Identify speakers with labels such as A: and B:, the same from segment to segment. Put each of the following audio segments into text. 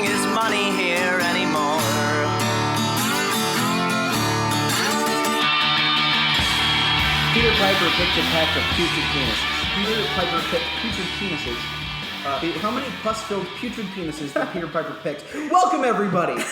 A: is money here anymore.
B: Peter Piper picked a pack of putrid penises. Peter Piper picked putrid penises. How many pus-filled putrid penises did Peter Piper pick? Welcome, everybody,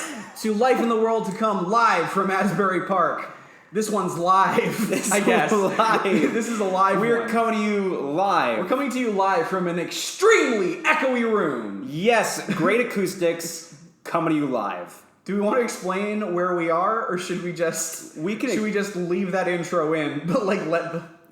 B: to Life in the World to Come, live from Asbury Park. This one's live, I guess.
C: Live.
B: This is a live
C: We're
B: one.
C: coming to you live.
B: We're coming to you live from an extremely echoey room.
C: Yes, great acoustics, coming to you live.
B: Do we want to explain where we are, or should we just leave that intro in, but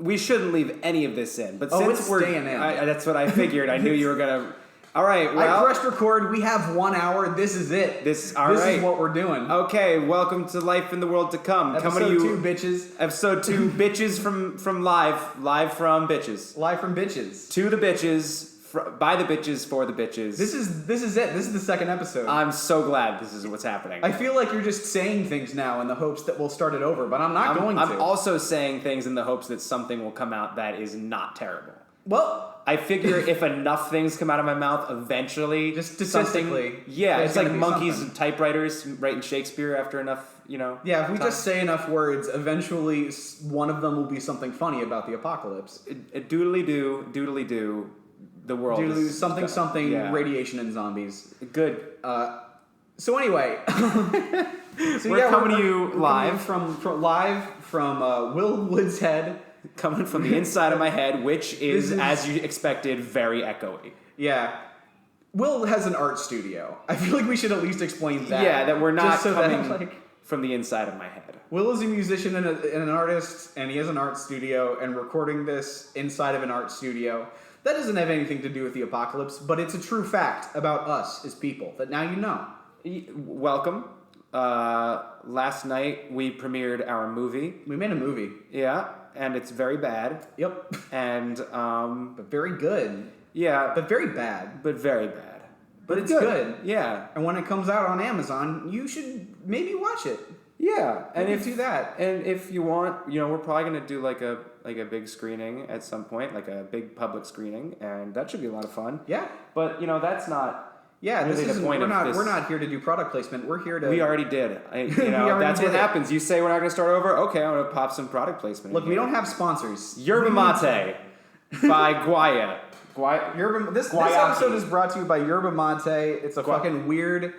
C: We shouldn't leave any of this in, but
B: Oh,
C: since
B: it's
C: we're
B: staying in.
C: that's what I figured. I knew you were gonna. All right, well,
B: I pressed record. We have 1 hour. This is it. This is what we're doing.
C: Okay, welcome to Life in the World to Come.
B: Episode
C: coming to you,
B: 2, bitches.
C: Episode 2, bitches from live from bitches.
B: Live from bitches.
C: To the bitches, by the bitches, for the bitches.
B: This is it. This is the second episode.
C: I'm so glad this is what's happening.
B: I feel like you're just saying things now in the hopes that we'll start it over, but I'm not going to.
C: I'm also saying things in the hopes that something will come out that is not terrible.
B: Well,
C: I figure if enough things come out of my mouth, eventually,
B: just statistically,
C: it's like monkeys
B: something.
C: and typewriters writing Shakespeare after enough,
B: Yeah, if we just say enough words, eventually one of them will be something funny about the apocalypse.
C: Doodly do. The world is
B: something.
C: Yeah.
B: Radiation and zombies.
C: Good.
B: So anyway,
C: we're coming to you live
B: from Will Wood's head.
C: Coming from the inside of my head, which is, as you expected, very echoey.
B: Yeah. Will has an art studio. I feel like we should at least explain that.
C: Yeah, that we're not coming
B: that,
C: from the inside of my head.
B: Will is a musician and an artist, and he has an art studio, and recording this inside of an art studio. That doesn't have anything to do with the apocalypse, but it's a true fact about us as people that now you know.
C: Welcome. Last night we premiered our movie.
B: We made a movie.
C: Yeah, and it's very bad.
B: Yep.
C: And
B: but very good.
C: Yeah,
B: but very bad.
C: But very bad.
B: But it's good.
C: Yeah.
B: And when it comes out on Amazon, you should maybe watch it.
C: Yeah, and if
B: do that,
C: and if you want, we're probably gonna do like a big screening at some point, like a big public screening, and that should be a lot of fun.
B: Yeah.
C: But that's not.
B: Yeah,
C: really
B: this
C: the point
B: we're
C: of
B: not
C: this.
B: We're not here to do product placement. We're here to.
C: We already did. That's what happens. You say we're not going to start over. Okay, I'm going to pop some product placement.
B: Look, we don't have sponsors.
C: Yerba Mate by Guaya.
B: This episode is brought to you by Yerba Mate. It's a fucking weird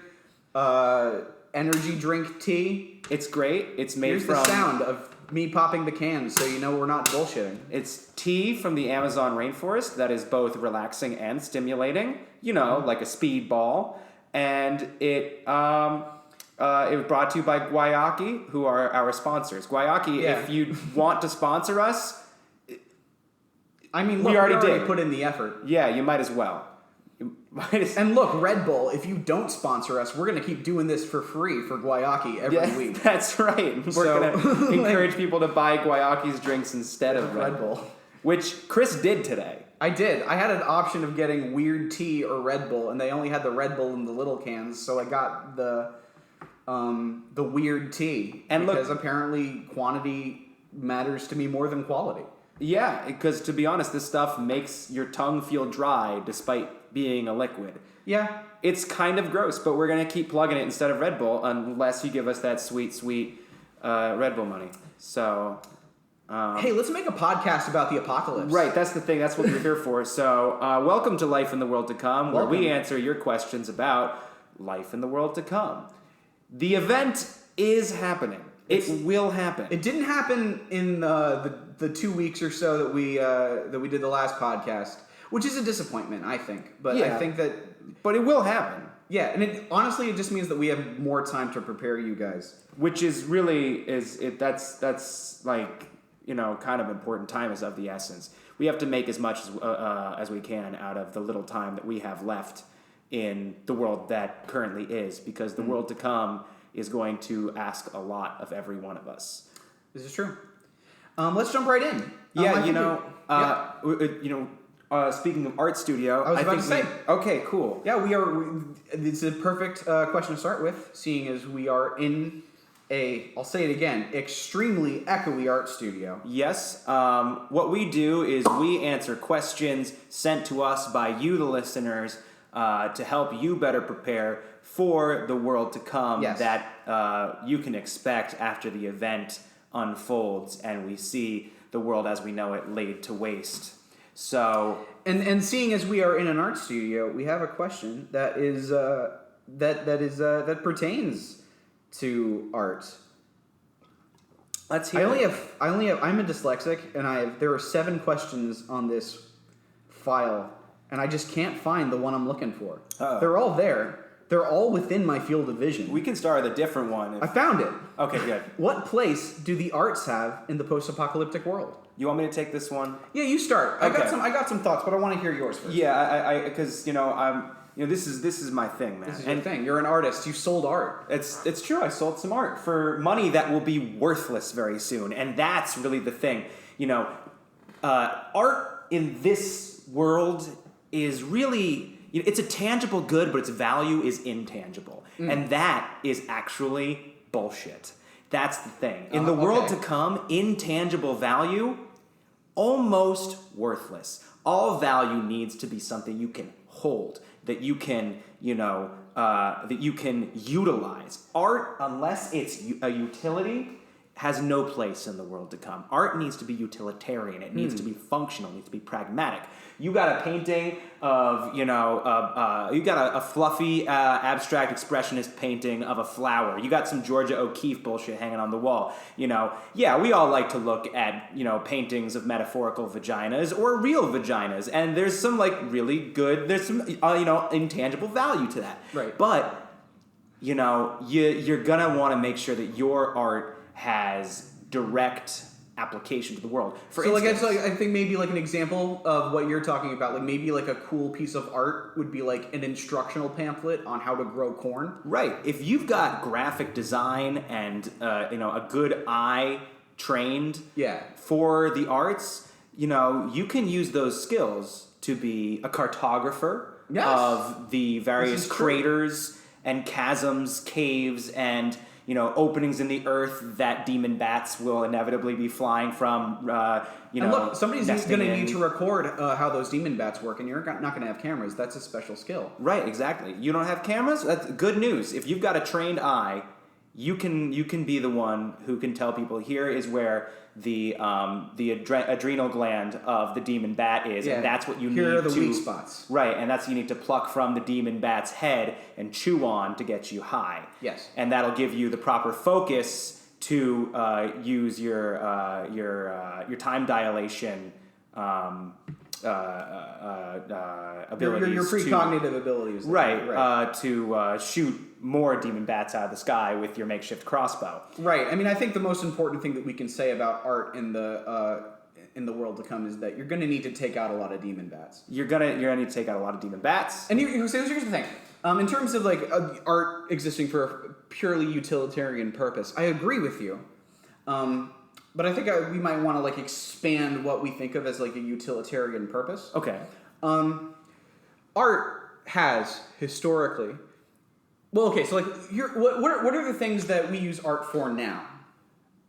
B: energy drink tea.
C: It's great. It's made
B: Here's
C: from
B: the sound of me popping the cans, so you know we're not bullshitting.
C: It's tea from the Amazon rainforest that is both relaxing and stimulating. Like a speed ball, and it was brought to you by Guayaki, who are our sponsors. Guayaki, if you want to sponsor us,
B: we already put in the effort.
C: Yeah, you might as well.
B: And look, Red Bull, if you don't sponsor us, we're going to keep doing this for free for Guayaki every week.
C: That's right. We're going to encourage people to buy Guayaki's drinks instead of Red Bull. Which Chris did today.
B: I did. I had an option of getting weird tea or Red Bull, and they only had the Red Bull in the little cans, so I got the weird tea. And because apparently quantity matters to me more than quality.
C: Yeah, because to be honest, this stuff makes your tongue feel dry despite being a liquid.
B: Yeah.
C: It's kind of gross, but we're going to keep plugging it instead of Red Bull unless you give us that sweet, sweet Red Bull money. So...
B: hey, let's make a podcast about the apocalypse.
C: Right, that's the thing. That's what we're here for. So, welcome to Life in the World to Come, where we answer your questions about life in the world to come. The event is happening. It will happen.
B: It didn't happen in the 2 weeks or so that we did the last podcast, which is a disappointment, I think. But I think that...
C: But it will happen.
B: Yeah, and honestly, it just means that we have more time to prepare you guys.
C: Which is really... That's like... kind of important. Time is of the essence. We have to make as much as we can out of the little time that we have left in the world that currently is, because the world to come is going to ask a lot of every one of us.
B: This is true. Let's jump right in.
C: Speaking of art studio,
B: I was about to say.
C: Okay, cool.
B: Yeah, it's a perfect question to start with, seeing as we are in I'll say it again, extremely echoey art studio.
C: Yes. What we do is we answer questions sent to us by you, the listeners, to help you better prepare for the world to come that you can expect after the event unfolds and we see the world as we know it laid to waste. So,
B: and seeing as we are in an art studio, we have a question that is that pertains to art.
C: Let's hear.
B: I'm a dyslexic, and there are 7 questions on this file, and I just can't find the one I'm looking for.
C: Uh-oh.
B: They're all there. They're all within my field of vision.
C: We can start with a different one.
B: I found it.
C: Okay, good.
B: What place do the arts have in the post-apocalyptic world?
C: You want me to take this one?
B: Yeah, you start.
C: Okay.
B: I got some thoughts, but I want to hear yours first.
C: Yeah, because this is my thing, man.
B: This is your thing. You're an artist. You sold art.
C: It's true. I sold some art for money that will be worthless very soon, and that's really the thing. Art in this world is really. It's a tangible good, but its value is intangible. And that is actually bullshit. That's the thing. In the world to come, intangible value, almost worthless. All value needs to be something you can hold, that you can, that you can utilize. Art, unless it's a utility, has no place in the world to come. Art needs to be utilitarian. It needs to be functional. It needs to be pragmatic. You got a painting of, you got a fluffy, abstract expressionist painting of a flower. You got some Georgia O'Keeffe bullshit hanging on the wall. Yeah, we all like to look at, paintings of metaphorical vaginas or real vaginas. And there's some, really good, there's some, intangible value to that.
B: Right.
C: But, you're going to want to make sure that your art has direct application to the world. For instance,
B: I think maybe an example of what you're talking about, maybe a cool piece of art would be an instructional pamphlet on how to grow corn.
C: Right. If you've got graphic design and a good eye trained for the arts, you can use those skills to be a cartographer of the various craters and chasms, caves, and openings in the earth that demon bats will inevitably be flying from.
B: And look, somebody's going to need to record how those demon bats work, and you're not going to have cameras. That's a special skill.
C: Right, exactly. You don't have cameras? That's good news. If you've got a trained eye, you can be the one who can tell people here is where the adrenal gland of the demon bat is, and that's what you need to...
B: Here are the weak spots.
C: Right, and that's what you need to pluck from the demon bat's head and chew on to get you high.
B: Yes.
C: And that'll give you the proper focus to use your time dilation abilities.
B: Your precognitive abilities.
C: Right. To shoot more demon bats out of the sky with your makeshift crossbow.
B: Right. I mean, I think the most important thing that we can say about art in the world to come is that you're going to need to take out a lot of demon bats.
C: You're gonna need to take out a lot of demon bats.
B: And here's the thing. In terms of art existing for a purely utilitarian purpose, I agree with you. But I think we might want to expand what we think of as a utilitarian purpose.
C: Okay.
B: Art has historically. Well, okay. So what are the things that we use art for now?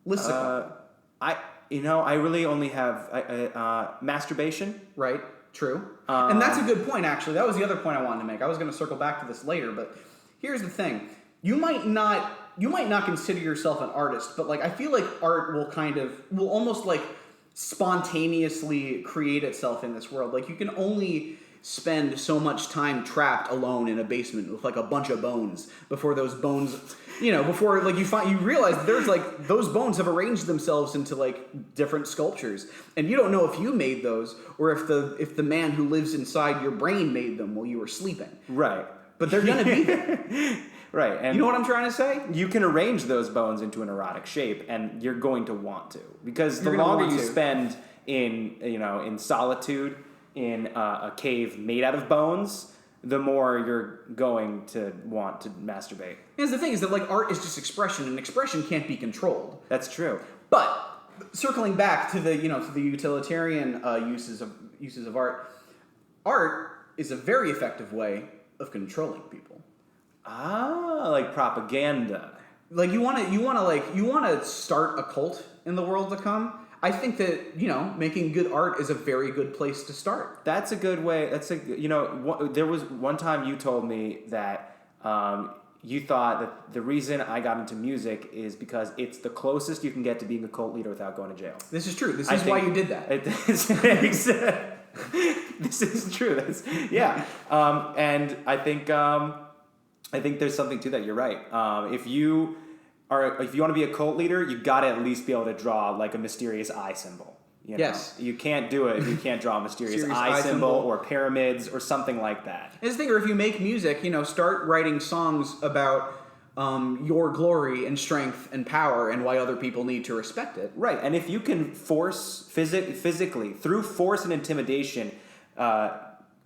B: List of them.
C: I really only have masturbation.
B: Right. True. And that's a good point. Actually, that was the other point I wanted to make. I was going to circle back to this later, but here's the thing: you might not consider yourself an artist, but I feel like art will almost spontaneously create itself in this world. You can only spend so much time trapped alone in a basement with a bunch of bones before those bones, before you realize there's those bones have arranged themselves into different sculptures, and you don't know if you made those or if the man who lives inside your brain made them while you were sleeping.
C: Right.
B: But they're gonna be there.
C: Right. And
B: you know what I'm trying to say?
C: You can arrange those bones into an erotic shape, and you're going to want to, because the longer you spend in solitude in a cave made out of bones, the more you're going to want to masturbate.
B: Because the thing is that art is just expression, and expression can't be controlled.
C: That's true.
B: But circling back to the utilitarian uses of art, art is a very effective way of controlling people.
C: Ah, like propaganda.
B: You want to start a cult in the world to come. I think that, making good art is a very good place to start.
C: That's a good way. There was one time you told me that you thought that the reason I got into music is because it's the closest you can get to being a cult leader without going to jail.
B: This is true. This is why you did that.
C: This is true. And I think there's something to that. You're right. If you want to be a cult leader, you got to at least be able to draw like a mysterious eye symbol.
B: Yes.
C: You can't do it if you can't draw a mysterious eye symbol or pyramids or something like that.
B: And the thing, or if you make music, start writing songs about your glory and strength and power and why other people need to respect it.
C: Right. And if you can force physically, through force and intimidation,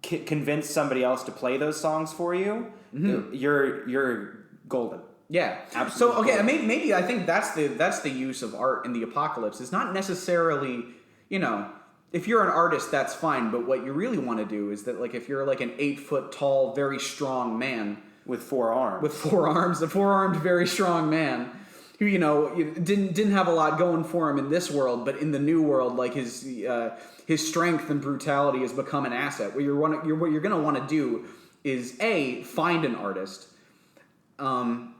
C: convince somebody else to play those songs for you, you're golden.
B: Yeah.
C: Absolutely.
B: So maybe I think that's the use of art in the apocalypse. It's not necessarily, if you're an artist, that's fine. But what you really want to do is that, like, if you're like an 8 foot tall, very strong man
C: with 4 arms,
B: a 4-armed, very strong man who didn't have a lot going for him in this world, but in the new world, like his strength and brutality has become an asset. What you're going to want to do is find an artist, and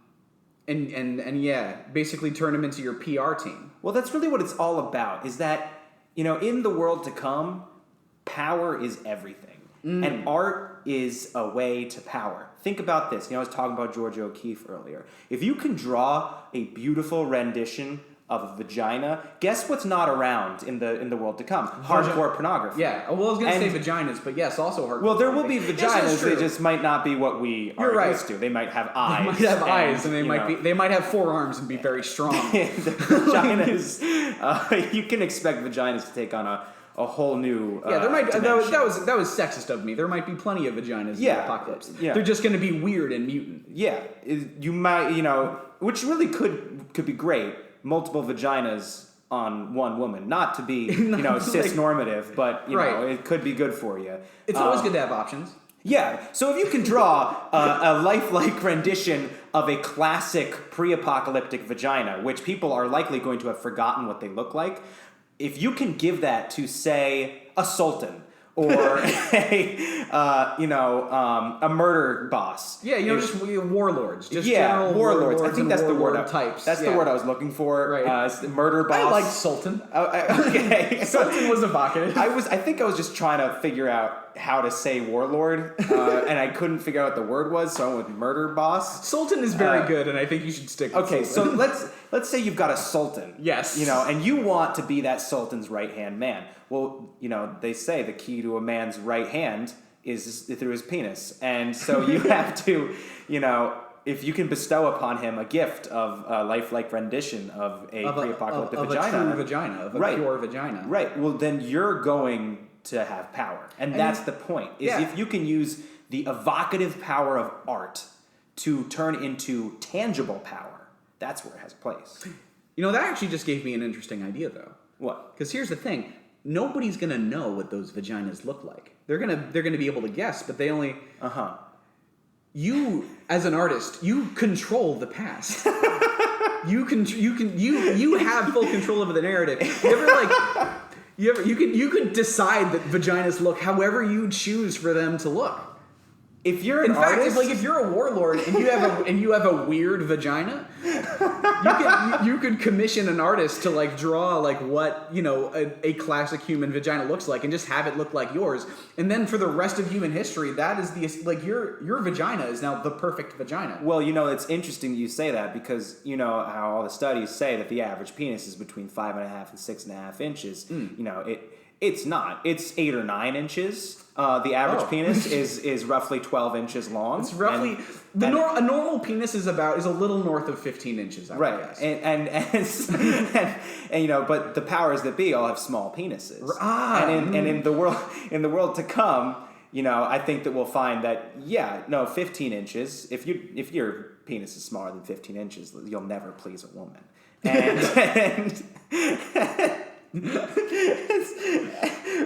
B: basically turn him into your PR team.
C: Well, that's really what it's all about, is that, in the world to come, power is everything. And art is a way to power. Think about this. I was talking about Georgia O'Keeffe earlier. If you can draw a beautiful rendition of a vagina, guess what's not around in the world to come? Hardcore pornography.
B: Yeah. Well, I was going to say vaginas, but yes, also hardcore.
C: Well, there will be vaginas. They just might not be what we are used to. They might have eyes.
B: They might have eyes, and they might have 4 arms and be very strong.
C: The vaginas. You can expect vaginas to take on a whole new
B: there might
C: dimension.
B: that was sexist of me. There might be plenty of vaginas in the apocalypse.
C: Yeah.
B: They're just going to be weird and mutant.
C: Yeah, you might, which really could be great. Multiple vaginas on one woman, not to be cis normative, but it could be good for you.
B: It's always good to have options.
C: Yeah, so if you can draw a lifelike rendition of a classic pre-apocalyptic vagina, which people are likely going to have forgotten what they look like, if you can give that to, say, a sultan or a murder boss.
B: Yeah, just warlords. Just
C: general warlords. I think that's the word.
B: Types.
C: That's the word I was looking for.
B: Right.
C: Murder boss.
B: I liked sultan.
C: Okay.
B: Sultan was evocative.
C: I think I was just trying to figure out how to say warlord, and I couldn't figure out what the word was, so I went with murder boss.
B: Sultan is very good, and I think you should stick with
C: Okay,
B: sultan.
C: so let's say you've got a sultan.
B: Yes.
C: And you want to be that sultan's right-hand man. Well, they say the key to a man's right hand is through his penis. And so you have to, if you can bestow upon him a gift of a lifelike rendition of a pre-apocalyptic vagina.
B: Of a true vagina, of a pure vagina.
C: Right. Well, then you're going to have power. And that's the point, is if you can use the evocative power of art to turn into tangible power, that's where it has a place.
B: That actually just gave me an interesting idea, though.
C: What?
B: Because here's the thing. Nobody's going to know what those vaginas look like. They're going to be able to guess, but they only... You, as an artist, you control the past. You have full control over the narrative. You could decide that vaginas look however you choose for them to look.
C: If you're an artist,
B: if you're a warlord and you have a weird vagina, you could commission an artist to draw what a classic human vagina looks like and just have it look like yours. And then for the rest of human history, that is your vagina is now the perfect vagina.
C: Well, it's interesting that you say that, because how all the studies say that the average penis is between 5.5 and 6.5 inches. It's not. It's 8 or 9 inches. The average penis is roughly 12 inches long.
B: It's roughly a normal penis is a little north of 15 inches. I would guess.
C: And but the powers that be all have small penises. And in the world to come, I think that we'll find that 15 inches. If your penis is smaller than 15 inches, you'll never please a woman. And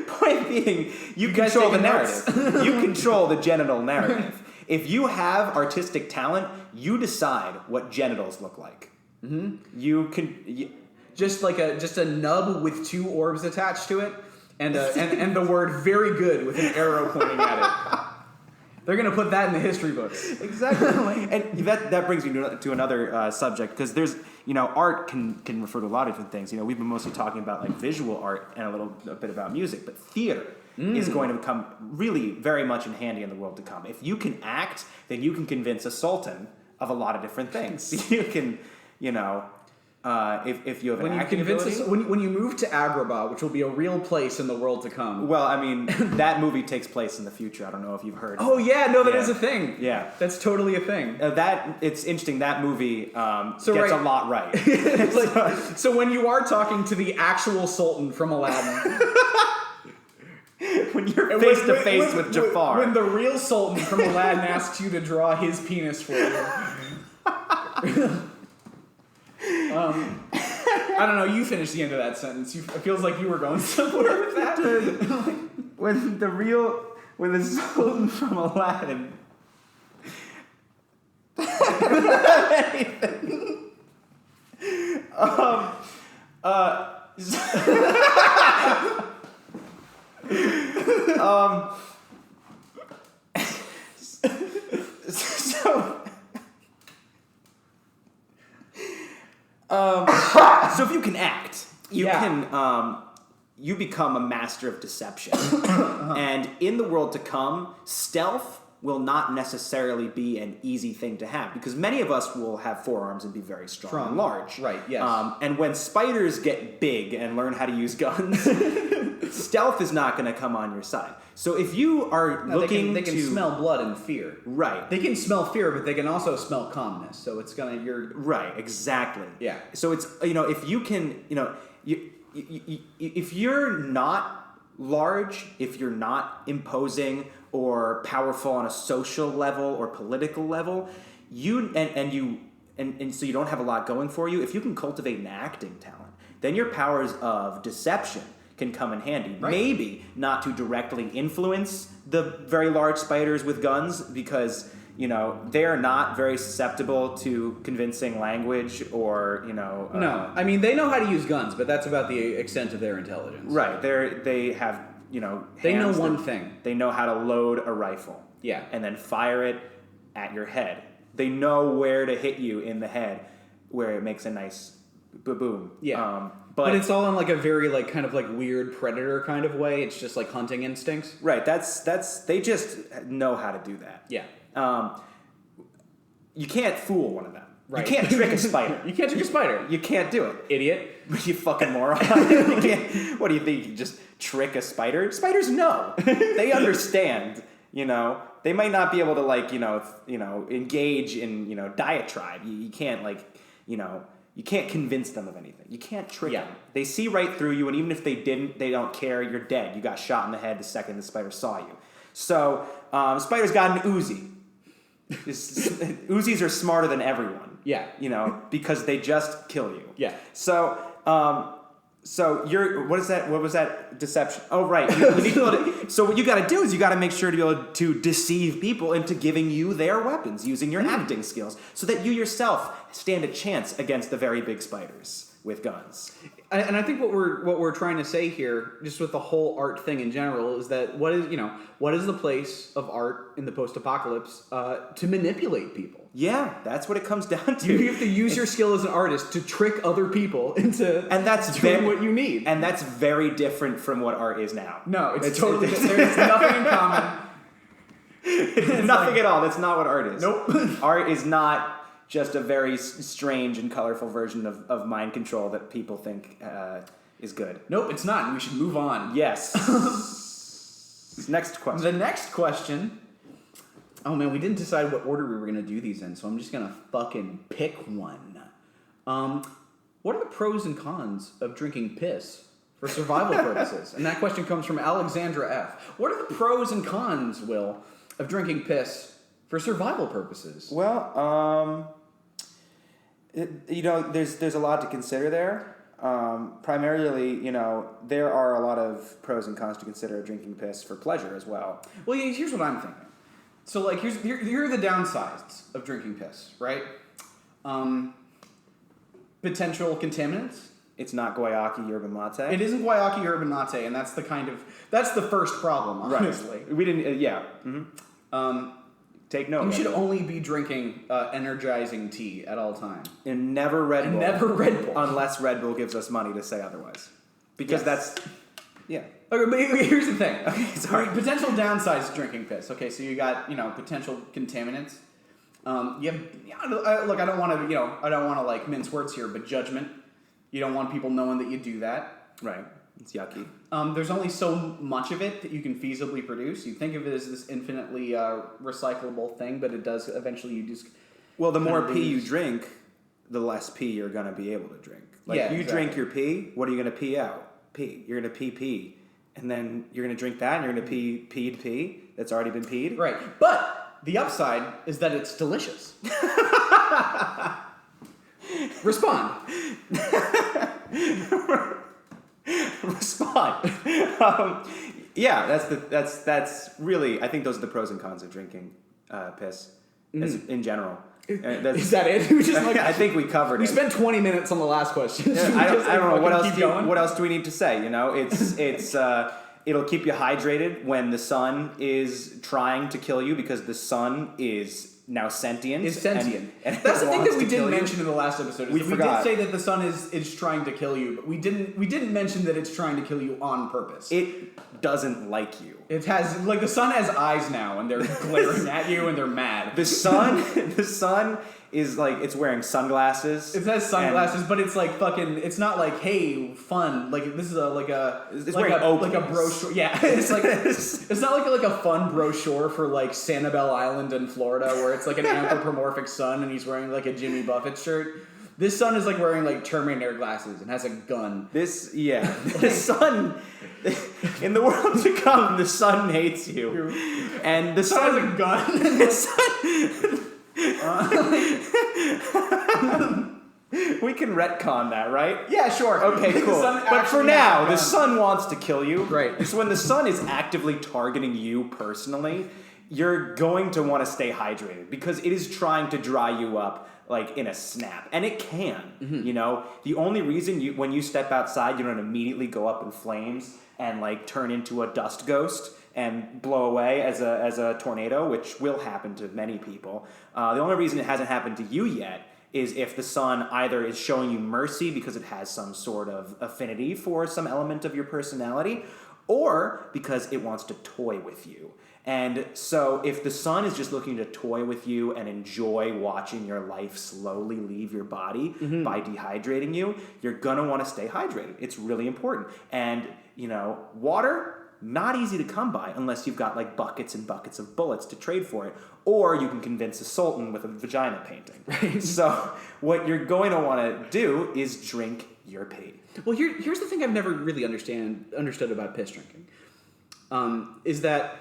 C: point being, you control the narrative. You control the genital narrative. If you have artistic talent, you decide what genitals look like. Mm-hmm.
B: just a nub with 2 orbs attached to it, and the word "very good" with an arrow pointing at it. They're gonna put that in the history books.
C: Exactly. And that brings me to another subject, because there's, art can refer to a lot of different things. We've been mostly talking about like visual art and a bit about music, but theater is going to become really very much in handy in the world to come. If you can act, then you can convince a sultan of a lot of different things. You can, if you have an acting ability.
B: When you move to Agrabah, which will be a real place in the world to come.
C: Well, I mean, that movie takes place in the future. I don't know if you've heard.
B: Oh yeah, no, that is a thing.
C: Yeah,
B: that's totally a thing.
C: It's interesting. That movie gets a lot right.
B: So when you are talking to the actual Sultan from Aladdin.
C: When you're face to face with Jafar.
B: When the real Sultan from Aladdin asks you to draw his penis for you. I don't know, you finished the end of that sentence. It feels like you were going somewhere with that.
C: When the Sultan from Aladdin. So if you can act, you become a master of deception. And in the world to come, stealth will not necessarily be an easy thing to have, because many of us will have forearms and be very strong and large.
B: Right, yes.
C: And when spiders get big and learn how to use guns, stealth is not going to come on your side. So if you are looking
B: they can smell blood and fear.
C: Right.
B: They can smell fear, but they can also smell calmness. So it's you're...
C: Right, exactly.
B: Yeah.
C: So it's, if you can, if you're not large, if you're not imposing or powerful on a social level or political level, so you don't have a lot going for you, if you can cultivate an acting talent, then your powers of deception can come in handy.
B: Right.
C: Maybe not to directly influence the very large spiders with guns, because they're not very susceptible to convincing language or
B: no, I mean they know how to use guns, but that's about the extent of their intelligence.
C: Right. They have
B: they know one thing.
C: They know how to load a rifle.
B: Yeah.
C: And then fire it at your head. They know where to hit you in the head, where it makes a nice boom.
B: Yeah. But it's all in a very kind of weird predator kind of way. It's just hunting instincts.
C: Right. That's they just know how to do that.
B: Yeah.
C: You can't fool one of them.
B: Right.
C: You can't trick a spider.
B: You can't trick a spider.
C: You can't do it.
B: Idiot.
C: You fucking moron. What do you think? You just trick a spider? Spiders know. They understand. They might not be able to engage in diatribe. You can't you can't convince them of anything. You can't trick them. They see right through you, and even if they didn't, they don't care. You're dead. You got shot in the head the second the spider saw you. So spider's got an Uzi. Uzis are smarter than everyone.
B: Yeah.
C: Because they just kill you.
B: Yeah.
C: So you're, what is that? What was that? Deception. Oh, right. You need to be able to, so what you got to do is you got to make sure to be able to deceive people into giving you their weapons using your acting skills, so that you yourself stand a chance against the very big spiders with guns.
B: And I think what we're trying to say here, just with the whole art thing in general, is that what is the place of art in the post-apocalypse to manipulate people?
C: Yeah, that's what it comes down to.
B: You have to use your skill as an artist to trick other people into doing what you need.
C: And that's very different from what art is now.
B: No, it's totally different. There's nothing in common.
C: Nothing at all. That's not what art is.
B: Nope.
C: Art is not just a very strange and colorful version of mind control that people think is good.
B: Nope, it's not. And we should move on.
C: Yes. Next question.
B: The next question. Oh man, we didn't decide what order we were going to do these in, so I'm just going to fucking pick one. What are the pros and cons of drinking piss for survival purposes? And that question comes from Alexandra F. What are the pros and cons, Will, of drinking piss for survival purposes?
C: Well, there's a lot to consider there. Primarily, there are a lot of pros and cons to consider of drinking piss for pleasure as well.
B: Well, here's what I'm thinking. So, here are the downsides of drinking piss, right? Potential contaminants,
C: It's not guayaki yerba mate.
B: It isn't guayaki yerba mate, and that's the first problem, honestly.
C: Right. We didn't. Yeah. Mm-hmm. Take note.
B: You should only be drinking energizing tea at all times.
C: And never Red Bull.
B: Never Red Bull.
C: Unless Red Bull gives us money to say otherwise. Because that's... Yeah.
B: Okay, but here's the thing.
C: Okay, sorry.
B: Potential downsides to drinking piss. Okay, so you got, potential contaminants. Look, I don't want to like mince words here, but judgment. You don't want people knowing that you do that.
C: Right. It's yucky.
B: There's only so much of it that you can feasibly produce. You think of it as this infinitely recyclable thing, but it does eventually you just...
C: Well, the more pee you drink, the less pee you're going to be able to drink. Like, you drink your pee, what are you going to pee out? Pee. You're going to pee. And then you're going to drink that, and you're going to pee that's already been peed.
B: Right. But the upside is that it's delicious. Respond.
C: Respond. Yeah, that's really. I think those are the pros and cons of drinking piss in general.
B: Is that it?
C: I think we covered it.
B: We spent 20 minutes on the last question.
C: Yeah, I don't know what else do we need to say. It's it'll keep you hydrated when the sun is trying to kill you because the sun is now sentient. And
B: that's the thing that we didn't mention in the last episode.
C: We forgot.
B: Did say that the sun is trying to kill you, but we didn't mention that it's trying to kill you on purpose.
C: It doesn't like you.
B: It has the sun has eyes now, and they're glaring at you, and they're mad.
C: The sun is like it's wearing sunglasses.
B: It has sunglasses, but it's like fucking. It's not like hey fun. Like this is
C: it's like a
B: brochure. Yeah, it's like it's not like a fun brochure for like Sanibel Island in Florida where it's like an anthropomorphic sun and he's wearing like a Jimmy Buffett shirt. This sun is like wearing like Terminator glasses and has a gun.
C: The sun in the world to come, the sun hates you, and the sun
B: has a gun.
C: The sun. We can retcon that, right?
B: Yeah, sure.
C: Okay, cool. But for now, the sun wants to kill you.
B: Right.
C: So when the sun is actively targeting you personally, you're going to want to stay hydrated because it is trying to dry you up like in a snap. And it can, The only reason when you step outside, you don't immediately go up in flames and like turn into a dust ghost and blow away as a tornado, which will happen to many people. The only reason it hasn't happened to you yet is if the sun either is showing you mercy because it has some sort of affinity for some element of your personality, or because it wants to toy with you. And so if the sun is just looking to toy with you and enjoy watching your life slowly leave your body by dehydrating you, you're going to want to stay hydrated. It's really important. And, water, not easy to come by unless you've got like buckets and buckets of bullets to trade for it. Or you can convince a sultan with a vagina painting. Right. So what you're going to want to do is drink your pee.
B: Well, here's the thing I've never really understood about piss drinking. Is that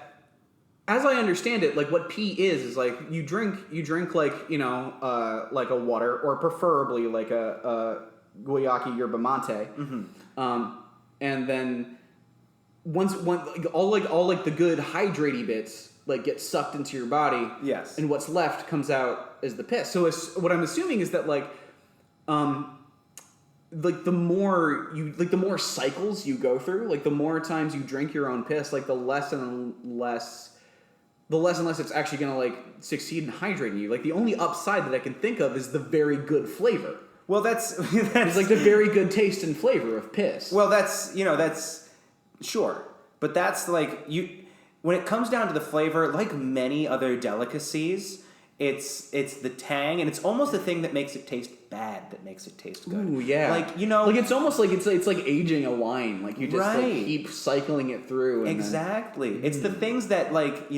B: as I understand it, like what pee is like you drink like like a water or preferably like a guayaki yerba mate, and then once all the good hydraty bits like get sucked into your body.
C: Yes,
B: and what's left comes out as the piss. So what I'm assuming is that the more cycles you go through, like the more times you drink your own piss, like the less and less it's actually going to like succeed in hydrating you. Like the only upside that I can think of is the very good flavor.
C: Well, that's
B: it's like the very good taste and flavor of piss.
C: Well, that's sure, but that's like when it comes down to the flavor, like many other delicacies, it's the tang, and it's almost the thing that makes it taste bad that makes it taste good.
B: Ooh, yeah.
C: Like
B: like it's almost like it's like aging a wine. Like you just like keep cycling it through. And
C: exactly. It's the things that like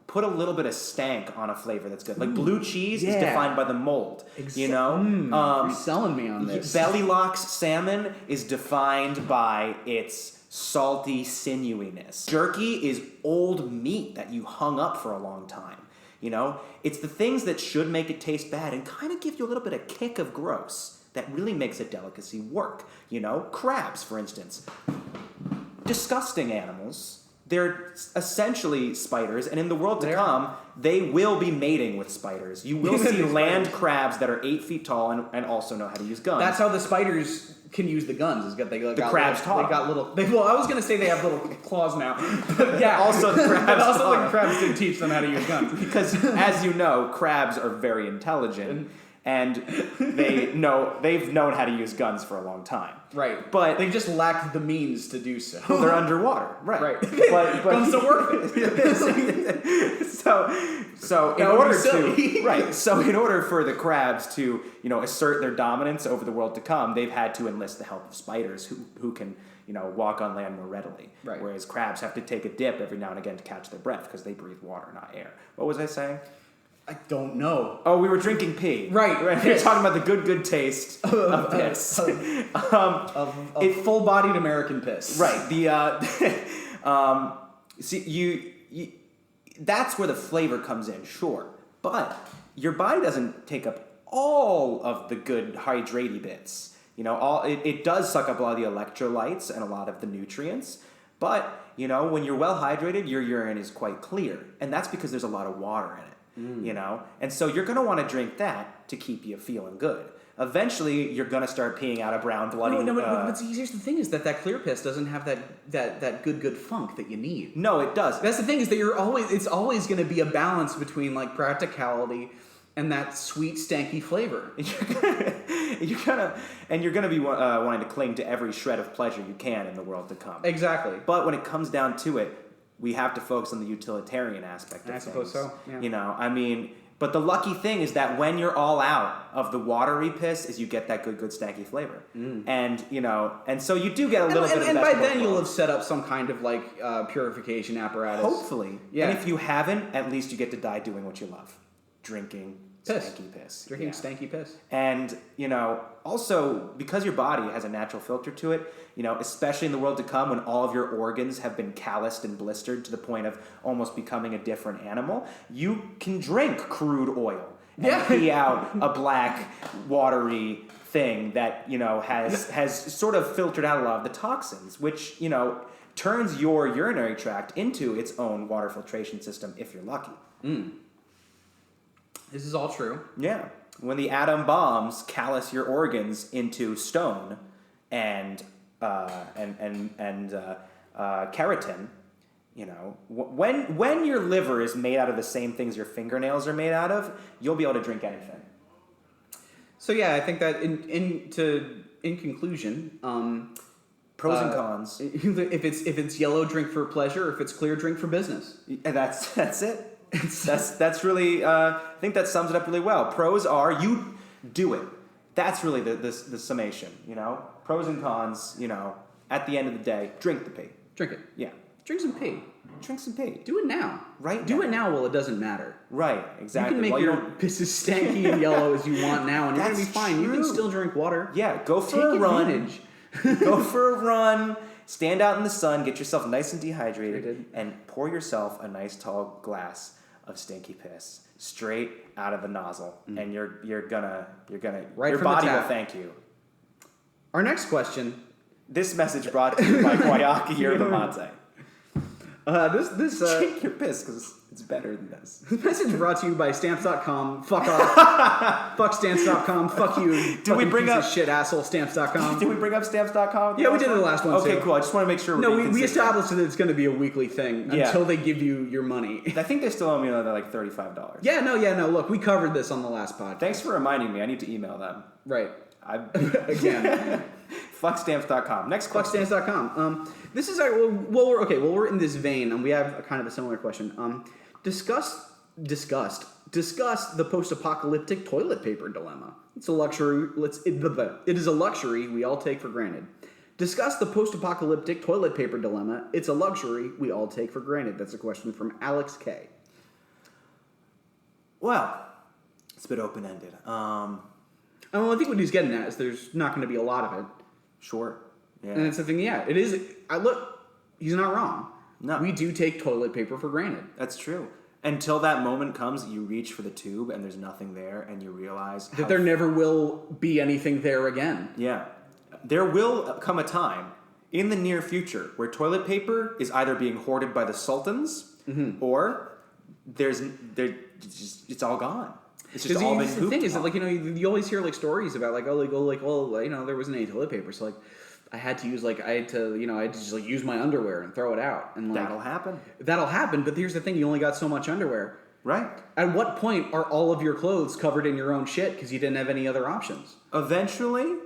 C: put a little bit of stank on a flavor that's good. Like blue cheese is defined by the mold.
B: You're selling me on this.
C: Belly Locks salmon is defined by its salty sinewyiness. Jerky is old meat that you hung up for a long time. It's the things that should make it taste bad and kind of give you a little bit of kick of gross that really makes a delicacy work. Crabs, for instance. Disgusting animals. They're essentially spiders, and in the world to come, they will be mating with spiders. You will see land crabs that are 8 feet tall and also know how to use guns.
B: That's how the spiders can use the guns. Is got they got
C: crabs
B: little,
C: taught
B: they got little. Well, I was gonna say they have little claws now, but yeah.
C: Also, the crabs
B: but also
C: taught
B: the crabs did teach them how to use guns.
C: Because, as you know, crabs are very intelligent, and they've known how to use guns for a long time.
B: Right,
C: but
B: they just lack the means to do so.
C: They're underwater, right?
B: But guns don't work.
C: So in order for the crabs to assert their dominance over the world to come, they've had to enlist the help of spiders who can walk on land more readily.
B: Right.
C: Whereas crabs have to take a dip every now and again to catch their breath because they breathe water, not air. What was I saying?
B: I don't know.
C: Oh, we were drinking pee.
B: Right.
C: We were talking about the good taste of piss.
B: Of full-bodied American piss.
C: Right. See, that's where the flavor comes in, sure. But your body doesn't take up all of the good hydraty bits. It does suck up a lot of the electrolytes and a lot of the nutrients. But, when you're well hydrated, your urine is quite clear. And that's because there's a lot of water in it. And so you're going to want to drink that to keep you feeling good. Eventually, you're going to start peeing out a brown, bloody...
B: But here's the thing is that clear piss doesn't have that good funk that you need.
C: No, it does.
B: That's the thing is that it's always going to be a balance between, like, practicality and that sweet, stanky flavor.
C: You're gonna be wanting to cling to every shred of pleasure you can in the world to come.
B: Exactly.
C: But when it comes down to it, we have to focus on the utilitarian aspect of things.
B: I suppose so. Yeah.
C: But the lucky thing is that when you're all out of the watery piss, is you get that good stanky flavor, and so you do get a little bit.
B: And by then you'll have set up some kind of like purification apparatus.
C: Hopefully,
B: yeah.
C: And if you haven't, at least you get to die doing what you love, drinking stanky piss.
B: Drinking stanky piss.
C: And, also, because your body has a natural filter to it, especially in the world to come when all of your organs have been calloused and blistered to the point of almost becoming a different animal, you can drink crude oil and pee out a black, watery thing that, has sort of filtered out a lot of the toxins, which, turns your urinary tract into its own water filtration system if you're lucky.
B: This is all true.
C: Yeah. When the atom bombs callous your organs into stone and keratin, when your liver is made out of the same things your fingernails are made out of, you'll be able to drink anything.
B: So yeah, I think that in conclusion,
C: pros and cons.
B: If it's yellow, drink for pleasure. If it's clear, drink for business.
C: That's it. That's really I think that sums it up really well. Pros are you do it. That's really the summation, Pros and cons, at the end of the day, drink the pee.
B: Drink it.
C: Yeah.
B: Drink some pee.
C: Drink some pee.
B: Do it now.
C: Right.
B: Do it now while it doesn't matter.
C: Right, exactly.
B: You can make your piss as stanky and yellow as you want now, and you're going to be fine.
C: True.
B: You can still drink water.
C: Yeah, go for a run.
B: Advantage.
C: Go for a run. Stand out in the sun. Get yourself nice and dehydrated, and pour yourself a nice tall glass of stinky piss straight out of the nozzle, and you're gonna
B: right
C: your
B: from the
C: body will
B: tap.
C: thank you.
B: Our next question.
C: This message brought to you by Guayaki Yerba Mate. Drink your piss because it's better than this.
B: This message brought to you by Stamps.com. Fuck off. Fuck Stamps.com. Fuck you.
C: Did we bring
B: piece
C: up
B: of shit asshole Stamps.com?
C: Did we bring up Stamps.com?
B: Yeah, we did it the last one.
C: Okay,
B: too.
C: cool. I just want to make sure.
B: No, we established that it's going to be a weekly thing until they give you your money.
C: I think they still owe me another like $35.
B: Yeah, no. Look, we covered this on the last podcast.
C: Thanks for reminding me. I need to email them.
B: Right.
C: Again. Fuckstamps.com. Next question.
B: Fuckstamps.com. This is we're in this vein, and we have a kind of a similar question. Discuss the post-apocalyptic toilet paper dilemma. It's a luxury. It is a luxury we all take for granted. Discuss the post-apocalyptic toilet paper dilemma. It's a luxury we all take for granted. That's a question from Alex K.
C: Well, it's a bit open-ended.
B: I think what he's getting at is there's not going to be a lot of it.
C: Sure. Yeah.
B: And it's the thing, it is. He's not wrong.
C: No.
B: We do take toilet paper for granted.
C: That's true. Until that moment comes, you reach for the tube and there's nothing there, and you realize
B: that there never will be anything there again.
C: Yeah. There will come a time in the near future where toilet paper is either being hoarded by the sultans or it's all gone. It's just all been
B: the
C: poop
B: thing is that,
C: talk.
B: like, you know, you always hear, like, stories about, like, well, you know, there wasn't any toilet paper, so, like, I had to just, like, use my underwear and throw it out. And, like,
C: That'll happen.
B: That'll happen, but here's the thing, you only got so much underwear.
C: Right.
B: At what point are all of your clothes covered in your own shit because you didn't have any other options?
C: Eventually,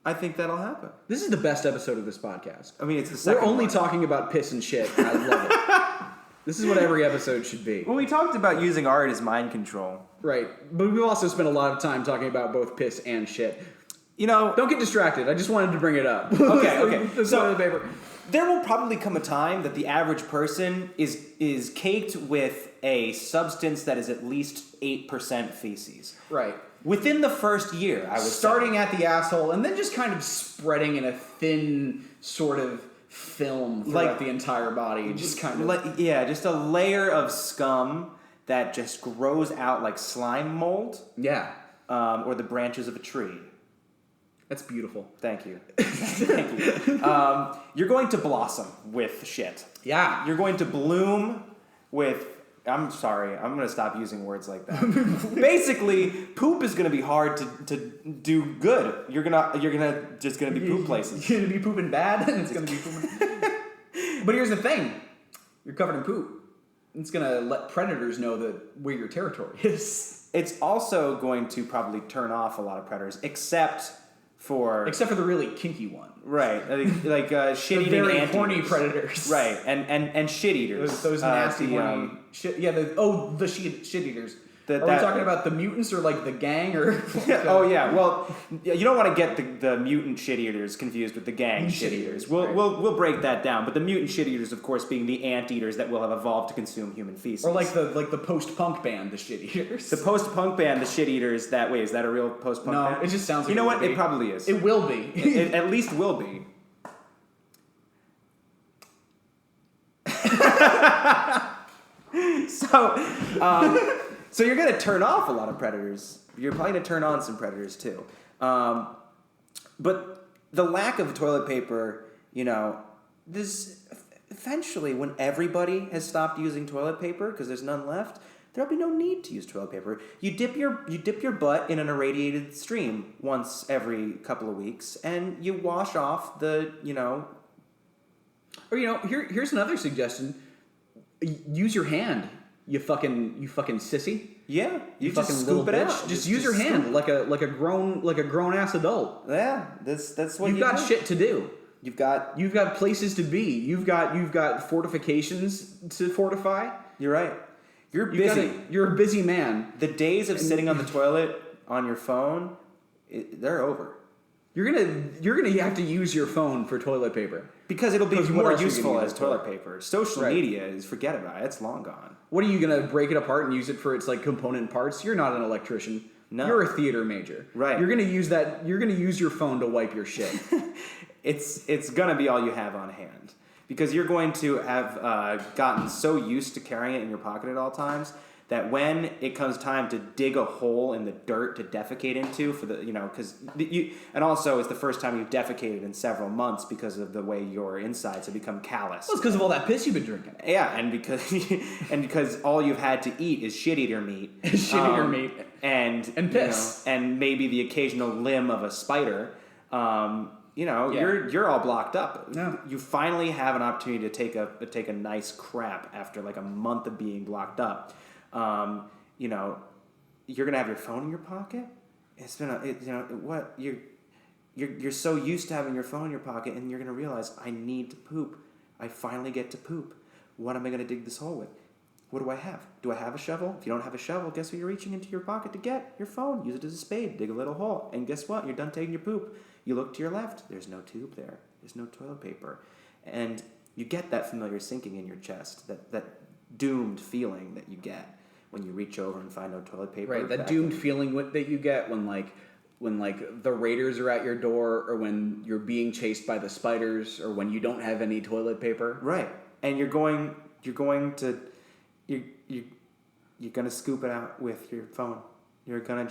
C: I think that'll happen.
B: This is the best episode of this podcast.
C: I mean, it's the second
B: We're only
C: one.
B: talking about piss and shit. I love it. This is what every episode should be.
C: Well, we talked about using art as mind control.
B: Right. But we've also spent a lot of time talking about both piss and shit.
C: You know...
B: Don't get distracted. I just wanted to bring it up.
C: Okay.
B: This
C: So,
B: toilet paper.
C: there will probably come a time that the average person is caked with a substance that is at least 8% feces.
B: Right.
C: Within the first year, I was
B: Starting at the asshole and then just kind of spreading in a thin sort of film throughout
C: Like-
B: the entire body. Just kind of...
C: just a layer of scum that just grows out like slime mold,
B: Yeah.
C: or the branches of a tree.
B: That's beautiful.
C: Thank you. Thank you. You're going to blossom with shit.
B: Yeah.
C: You're going to bloom with... I'm sorry. I'm going to stop using words like that. Basically, poop is going to be hard to do good. You're just going to be poop places.
B: You're going to be pooping bad, and it's going to be pooping... But here's the thing. You're covered in poop. It's going to let predators know that where your territory is.
C: It's also going to probably turn off a lot of predators, except for
B: the really kinky one.
C: right, like shit
B: The
C: eating
B: very
C: anteaters.
B: horny predators.
C: Right, and shit eaters.
B: Those nasty
C: the,
B: horny shit. Yeah, the shit eaters. Are we
C: that-
B: talking about the mutants or like the gang or?
C: Oh yeah, well, you don't want to get the mutant shit eaters confused with the gang shit eaters. We'll break that down. But the mutant shit eaters, of course, being the anteaters that will have evolved to consume human feces.
B: Or like the post punk band, the shit eaters.
C: the post punk band, the shit eaters. That way, is that a real post punk band?
B: No, it just sounds like
C: You know
B: it
C: what?
B: will
C: It
B: be.
C: probably is.
B: It will be.
C: It at least will be. So you're going to turn off a lot of predators. You're probably going to turn on some predators too. But the lack of toilet paper, you know, this eventually when everybody has stopped using toilet paper because there's none left, there'll be no need to use toilet paper. You dip your butt in an irradiated stream once every couple of weeks, and you wash off the, you know.
B: Or here's another suggestion. Use your hand. You fucking sissy.
C: Yeah, you
B: Fucking
C: just
B: little
C: scoop it
B: bitch.
C: out.
B: Just use your hand like a grown ass adult.
C: Yeah, that's what
B: You've got
C: do.
B: shit to do.
C: You've got.
B: You've got places to be. You've got fortifications to fortify.
C: You're right. You're busy.
B: You're a busy man.
C: The days of sitting on the toilet on your phone, they're over.
B: You're gonna have to use your phone for toilet paper.
C: Because it'll be
B: Because what
C: more
B: else are you
C: useful
B: gonna use
C: as
B: it for?
C: toilet paper. Social
B: Right.
C: media is forget about it. It's long gone.
B: What are you gonna break it apart and use it for its like component parts? You're not an electrician.
C: No.
B: You're a theater major.
C: Right.
B: You're gonna use that. You're gonna use your phone to wipe your shit.
C: It's gonna be all you have on hand because you're going to have gotten so used to carrying it in your pocket at all times that when it comes time to dig a hole in the dirt to defecate into for the because and also it's the first time you've defecated in several months because of the way your insides have become callous.
B: Well, it's because of all that piss you've been drinking.
C: Yeah, and because all you've had to eat is shit eater meat, and
B: piss,
C: and maybe the occasional limb of a spider.
B: Yeah.
C: You're all blocked up.
B: Yeah.
C: You finally have an opportunity to take a nice crap after like a month of being blocked up. You're gonna have your phone in your pocket. It's been you're so used to having your phone in your pocket, and you're gonna realize I need to poop. I finally get to poop. What am I gonna dig this hole with? What do I have? Do I have a shovel? If you don't have a shovel, guess what you're reaching into your pocket to get? Your phone. Use it as a spade. Dig a little hole. And guess what? You're done taking your poop. You look to your left. There's no tube there. There's no toilet paper. And you get that familiar sinking in your chest, that doomed feeling that you get when you reach over and find no toilet paper.
B: Right, that doomed feeling that you get when the raiders are at your door, or when you're being chased by the spiders, or when you don't have any toilet paper.
C: Right, and you're going to scoop it out with your phone. You're gonna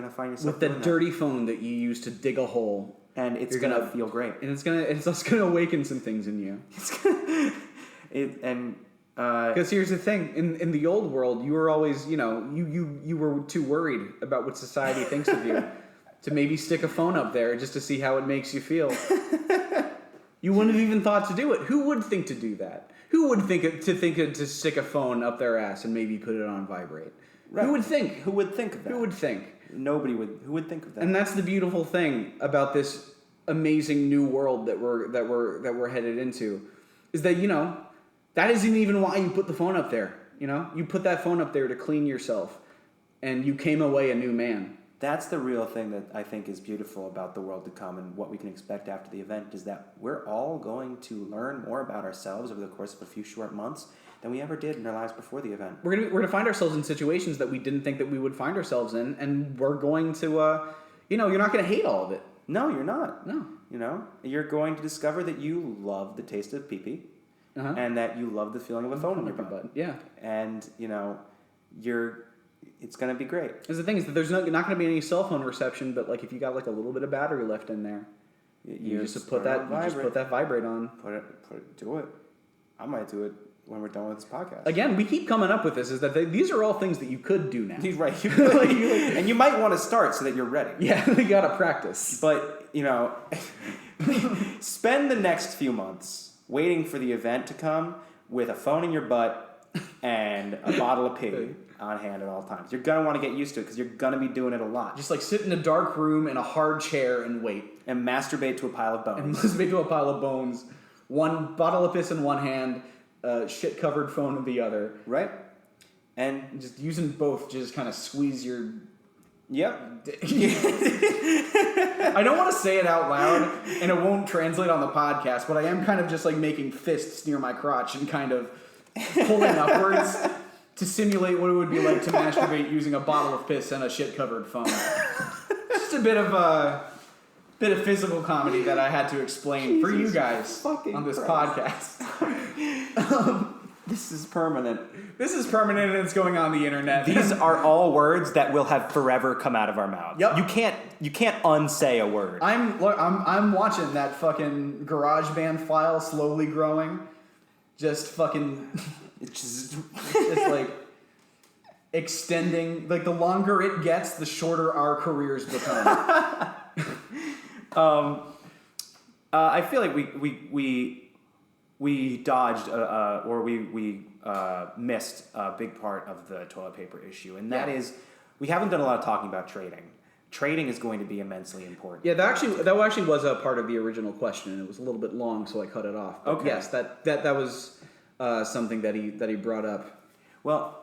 C: find yourself
B: with the
C: doing
B: dirty phone that you use to dig a hole,
C: and it's gonna feel great.
B: and it's just gonna awaken some things in you.
C: And
B: Because here's the thing: in the old world, you were always, you were too worried about what society thinks of you to maybe stick a phone up there just to see how it makes you feel. You wouldn't have even thought to do it. Who would think to do that? Who would think to stick a phone up their ass and maybe put it on vibrate? Right. Who would think?
C: Who would think of that?
B: Who would think?
C: Nobody would. Who would think of that?
B: And that's the beautiful thing about this amazing new world that we're headed into, is that that isn't even why you put the phone up there. You put that phone up there to clean yourself, and you came away a new man.
C: That's the real thing that I think is beautiful about the world to come and what we can expect after the event, is that we're all going to learn more about ourselves over the course of a few short months than we ever did in our lives before the event.
B: We're gonna find ourselves in situations that we didn't think that we would find ourselves in, and we're going to, you're not going to hate all of it.
C: No, you're not.
B: No.
C: You're going to discover that you love the taste of pee-pee, and that you love the feeling of a phone in your butt.
B: Yeah.
C: And, it's going to be great.
B: Because the thing is that there's not going to be any cell phone reception, but if you got a little bit of battery left in there, you just put that vibrate on.
C: Do it. I might do it when we're done with this podcast.
B: Again, we keep coming up with this, is that these are all things that you could do now.
C: Right. And you might want to start so that you're ready.
B: Yeah, you got to practice.
C: But, spend the next few months waiting for the event to come with a phone in your butt and a bottle of pee on hand at all times. You're going to want to get used to it because you're going to be doing it a lot.
B: Just sit in a dark room in a hard chair and wait.
C: And masturbate to a pile of bones.
B: One bottle of piss in one hand, shit-covered phone in the other.
C: Right. And
B: just using both to just kind of squeeze your...
C: Yep.
B: I don't want to say it out loud, and it won't translate on the podcast, but I am kind of just making fists near my crotch and kind of pulling upwards to simulate what it would be like to masturbate using a bottle of piss and a shit-covered phone. Just a bit of physical comedy that I had to explain for you guys on this podcast.
C: This is permanent.
B: This is permanent, and it's going on the internet.
C: These are all words that will have forever come out of our mouths.
B: Yep.
C: You can't unsay a word.
B: I'm watching that fucking GarageBand file slowly growing. Just fucking... It's extending. The longer it gets, the shorter our careers become.
C: I feel like we dodged or we missed a big part of the toilet paper issue, and that is we haven't done a lot of talking about trading. Trading is going to be immensely important.
B: Yeah, that actually was a part of the original question, and it was a little bit long, so I cut it off. But
C: okay.
B: Yes, that was something that he brought up.
C: Well,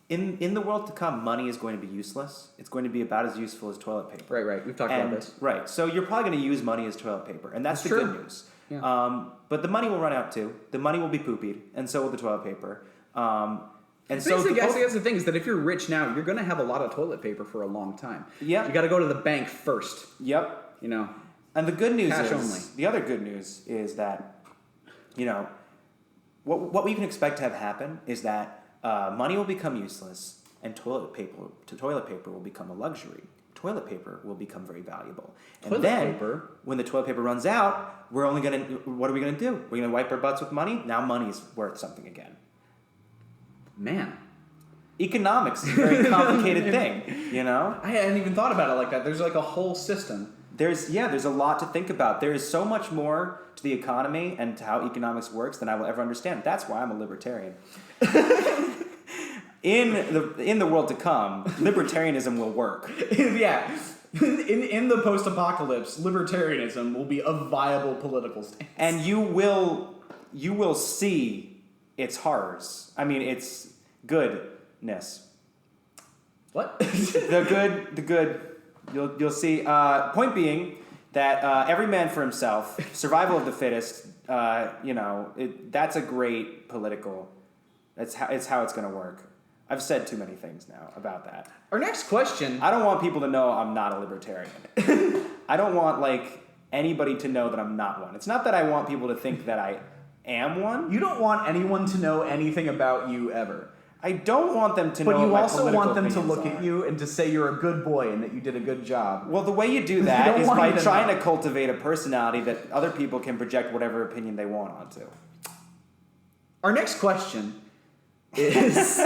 C: in the world to come, money is going to be useless. It's going to be about as useful as toilet paper.
B: Right. We've talked about this.
C: Right. So you're probably going to use money as toilet paper, and that's the
B: true.
C: good news.
B: Yeah.
C: But the money will run out too. The money will be poopied, and so will the toilet paper. That's
B: the thing is that if you're rich now, you're going to have a lot of toilet paper for a long time.
C: Yeah.
B: You got to go to the bank first.
C: Yep.
B: And
C: the good news
B: cash
C: is
B: only.
C: The other good news is that what we can expect to have happen is that money will become useless, and toilet paper will become a luxury. Toilet paper will become very valuable. And when the toilet paper runs out, what are we going to do? We're going to wipe our butts with money? Now money's worth something again.
B: Man.
C: Economics is a very complicated thing,
B: I hadn't even thought about it like that. There's a whole system.
C: There's a lot to think about. There is so much more to the economy and to how economics works than I will ever understand. That's why I'm a libertarian. In the world to come, libertarianism will work.
B: Yeah. In the post-apocalypse, libertarianism will be a viable political stance.
C: And you will see its horrors. I mean, its goodness.
B: What?
C: The good. You'll see. Point being that every man for himself, survival of the fittest. That's a great political. It's how it's going to work. I've said too many things now about that.
B: Our next question.
C: I don't want people to know I'm not a libertarian. I don't want anybody to know that I'm not one. It's not that I want people to think that I am one.
B: You don't want anyone to know anything about you ever.
C: I don't want them to know.
B: But you
C: what
B: also want them to
C: opinions
B: look
C: are.
B: at you and to say you're a good boy and that you did a good job.
C: Well, the way you do that is by
B: to
C: trying to cultivate a personality that other people can project whatever opinion they want onto.
B: Our next question is...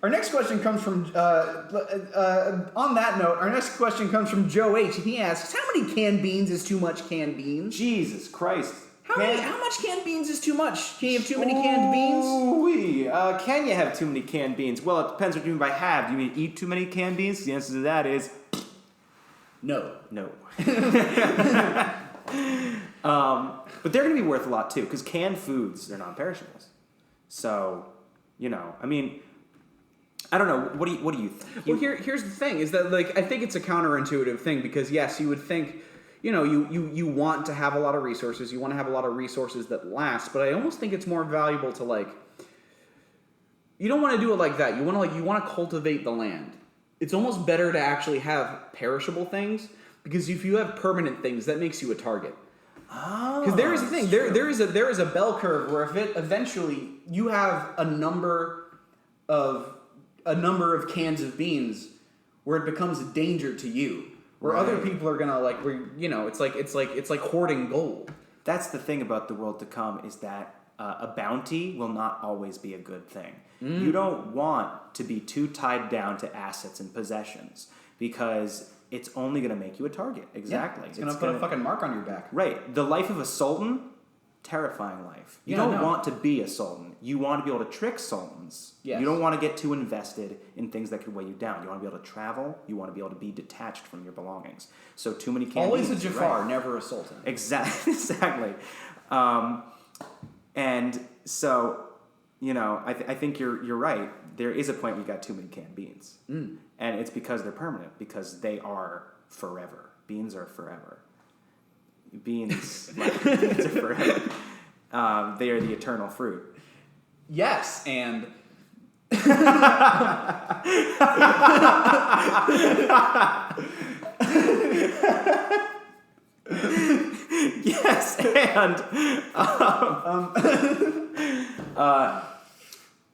B: Our next question comes from, on that note, our next question comes from Joe H. He asks, how many canned beans is too much canned beans?
C: Jesus Christ.
B: How much canned beans is too much? Can you have too many canned beans?
C: Ooh-wee. Can you have too many canned beans? Well, it depends what you mean by have. Do you mean eat too many canned beans? The answer to that is...
B: No.
C: No. But they're going to be worth a lot, too, because canned foods, they're non-perishables. So, I mean... I don't know. What do you think?
B: Well, here's the thing: is that I think it's a counterintuitive thing because yes, you would think, you want to have a lot of resources, you want to have a lot of resources that last, but I almost think it's more valuable to you don't want to do it like that. You want to cultivate the land. It's almost better to actually have perishable things because if you have permanent things, that makes you a target. Because there is a thing. There is a bell curve where if it eventually you have a number of cans of beans where it becomes a danger to you, where other people are gonna it's like hoarding gold.
C: That's the thing about the world to come is that a bounty will not always be a good thing. You don't want to be too tied down to assets and possessions because it's only going to make you a target. Exactly.
B: Yeah, it's going to put a fucking mark on your back.
C: Right. The life of a sultan, terrifying life. You don't want to be a sultan. You want to be able to trick sultans.
B: Yes.
C: You don't want to get too invested in things that could weigh you down. You want to be able to travel. You want to be able to be detached from your belongings. So too many candies.
B: Always a Jafar, never a sultan.
C: Exactly. And so, I think you're right. There is a point where you got too many canned beans. And it's because they're permanent, because they are forever. Beans are forever. Beans are forever. They are the eternal fruit.
B: Yes, and...
C: Yes, and...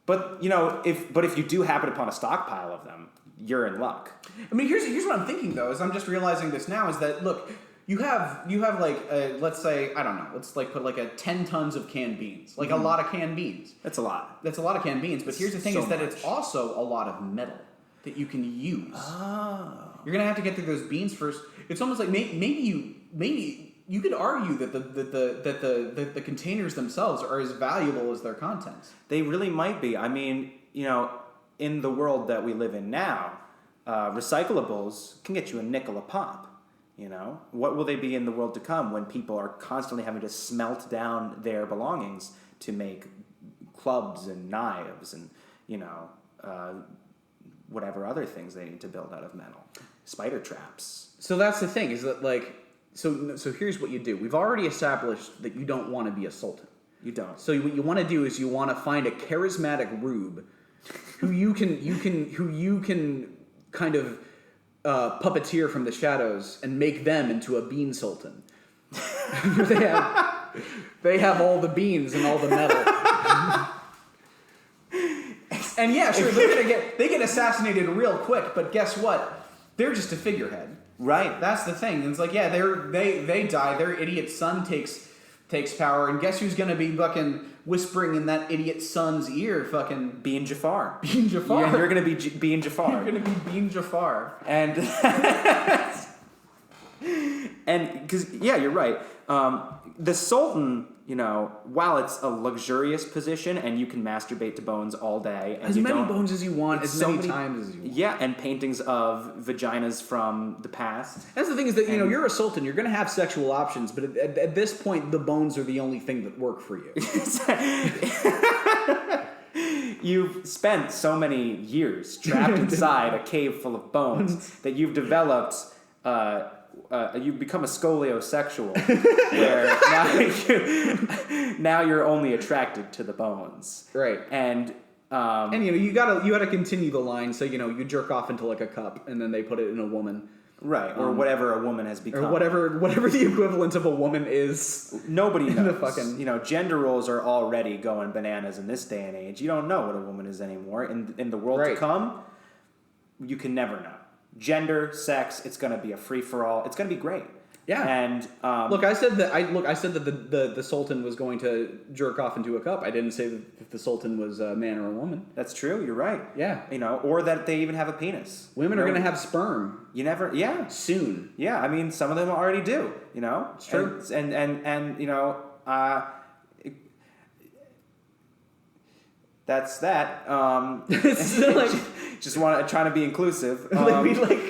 C: But if you do happen upon a stockpile of them, you're in luck.
B: I mean, here's what I'm thinking though. Is I'm just realizing this now. Is that look, you have let's say I don't know. Let's put 10 tons of canned beans, a lot of canned beans.
C: That's a lot.
B: That's a lot of canned beans. But here's the thing:
C: so
B: is that
C: much.
B: it's also a lot of metal that you can use.
C: Oh.
B: You're gonna have to get through those beans first. It's almost like maybe you could argue that the containers themselves are as valuable as their contents.
C: They really might be. I mean, in the world that we live in now, recyclables can get you a nickel a pop. What will they be in the world to come when people are constantly having to smelt down their belongings to make clubs and knives and whatever other things they need to build out of metal, spider traps.
B: So that's the thing, is that so here's what you do. We've already established that you don't want to be a sultan.
C: You don't.
B: So what you want to do is you want to find a charismatic rube who you can kind of puppeteer from the shadows and make them into a bean sultan. they have all the beans and all the metal. And yeah, sure, they get assassinated real quick, but guess what? They're just a figurehead.
C: Right.
B: That's the thing. It's like, yeah, they die. Their idiot son takes power, and guess who's gonna be fucking whispering in that idiot son's ear? Fucking
C: Bean Jafar.
B: Bean Jafar.
C: Yeah, you're gonna be Bean Jafar.
B: You're gonna be Bean Jafar.
C: And because you're right. The sultan, while it's a luxurious position and you can masturbate to bones all day, and
B: as many bones as you want, as many times as you want.
C: Yeah, and paintings of vaginas from the past.
B: That's the thing, is that you're a sultan. You're going to have sexual options, but at this point, the bones are the only thing that work for you.
C: You've spent so many years trapped inside a cave full of bones that you've developed. You've become a scoliosexual, where now you're only attracted to the bones,
B: right?
C: And
B: you gotta continue the line. So you jerk off into a cup, and then they put it in a woman,
C: right? Or whatever a woman has become,
B: or whatever the equivalent of a woman is.
C: Nobody knows.
B: The fucking
C: gender roles are already going bananas in this day and age. You don't know what a woman is anymore. In the world to come, you can never know. Gender, sex, it's going to be a free-for-all. It's going to be great.
B: Yeah.
C: And
B: look, I said that the Sultan was going to jerk off into a cup. I didn't say that if the Sultan was a man or a woman.
C: that's true. You're right.
B: Yeah.
C: Or that they even have a penis.
B: Women are going to have sperm.
C: You never. Yeah.
B: Soon.
C: Yeah. I mean, some of them already do.
B: It's true.
C: And that's that.
B: It's like.
C: Just trying to be inclusive.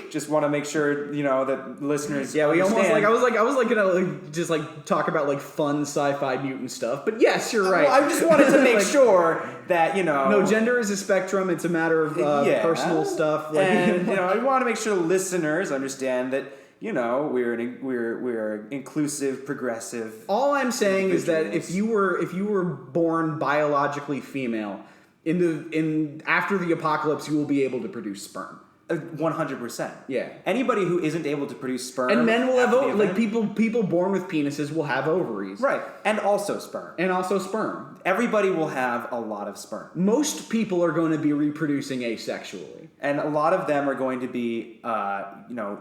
C: Just want to make sure that listeners.
B: Yeah, we
C: understand.
B: almost I was gonna just talk about fun sci-fi mutant stuff. But yes, you're right.
C: Well, I just wanted to make sure that
B: No, gender is a spectrum. It's a matter of personal stuff.
C: And I want to make sure listeners understand that we're inclusive, progressive.
B: All I'm saying is that if you were born biologically female, after the apocalypse, you will be able to produce sperm.
C: 100%.
B: Yeah.
C: Anybody who isn't able to produce sperm,
B: and men will have people born with penises will have ovaries.
C: Right, and also sperm.
B: Everybody
C: will have a lot of sperm.
B: Most people are going to be reproducing asexually,
C: and a lot of them are going to be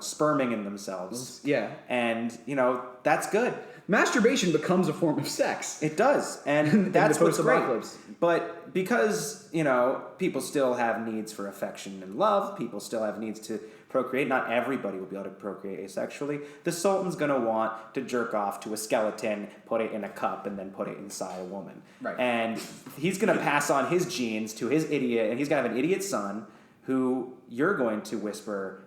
C: sperming in themselves.
B: Yeah,
C: and that's good.
B: Masturbation becomes a form of sex.
C: It does, and that's what's great.
B: But
C: because, people still have needs for affection and love, people still have needs to procreate. Not everybody will be able to procreate asexually. The Sultan's going to want to jerk off to a skeleton, put it in a cup, and then put it inside a woman.
B: Right.
C: And he's going to pass on his genes to his idiot, and he's going to have an idiot son who you're going to whisper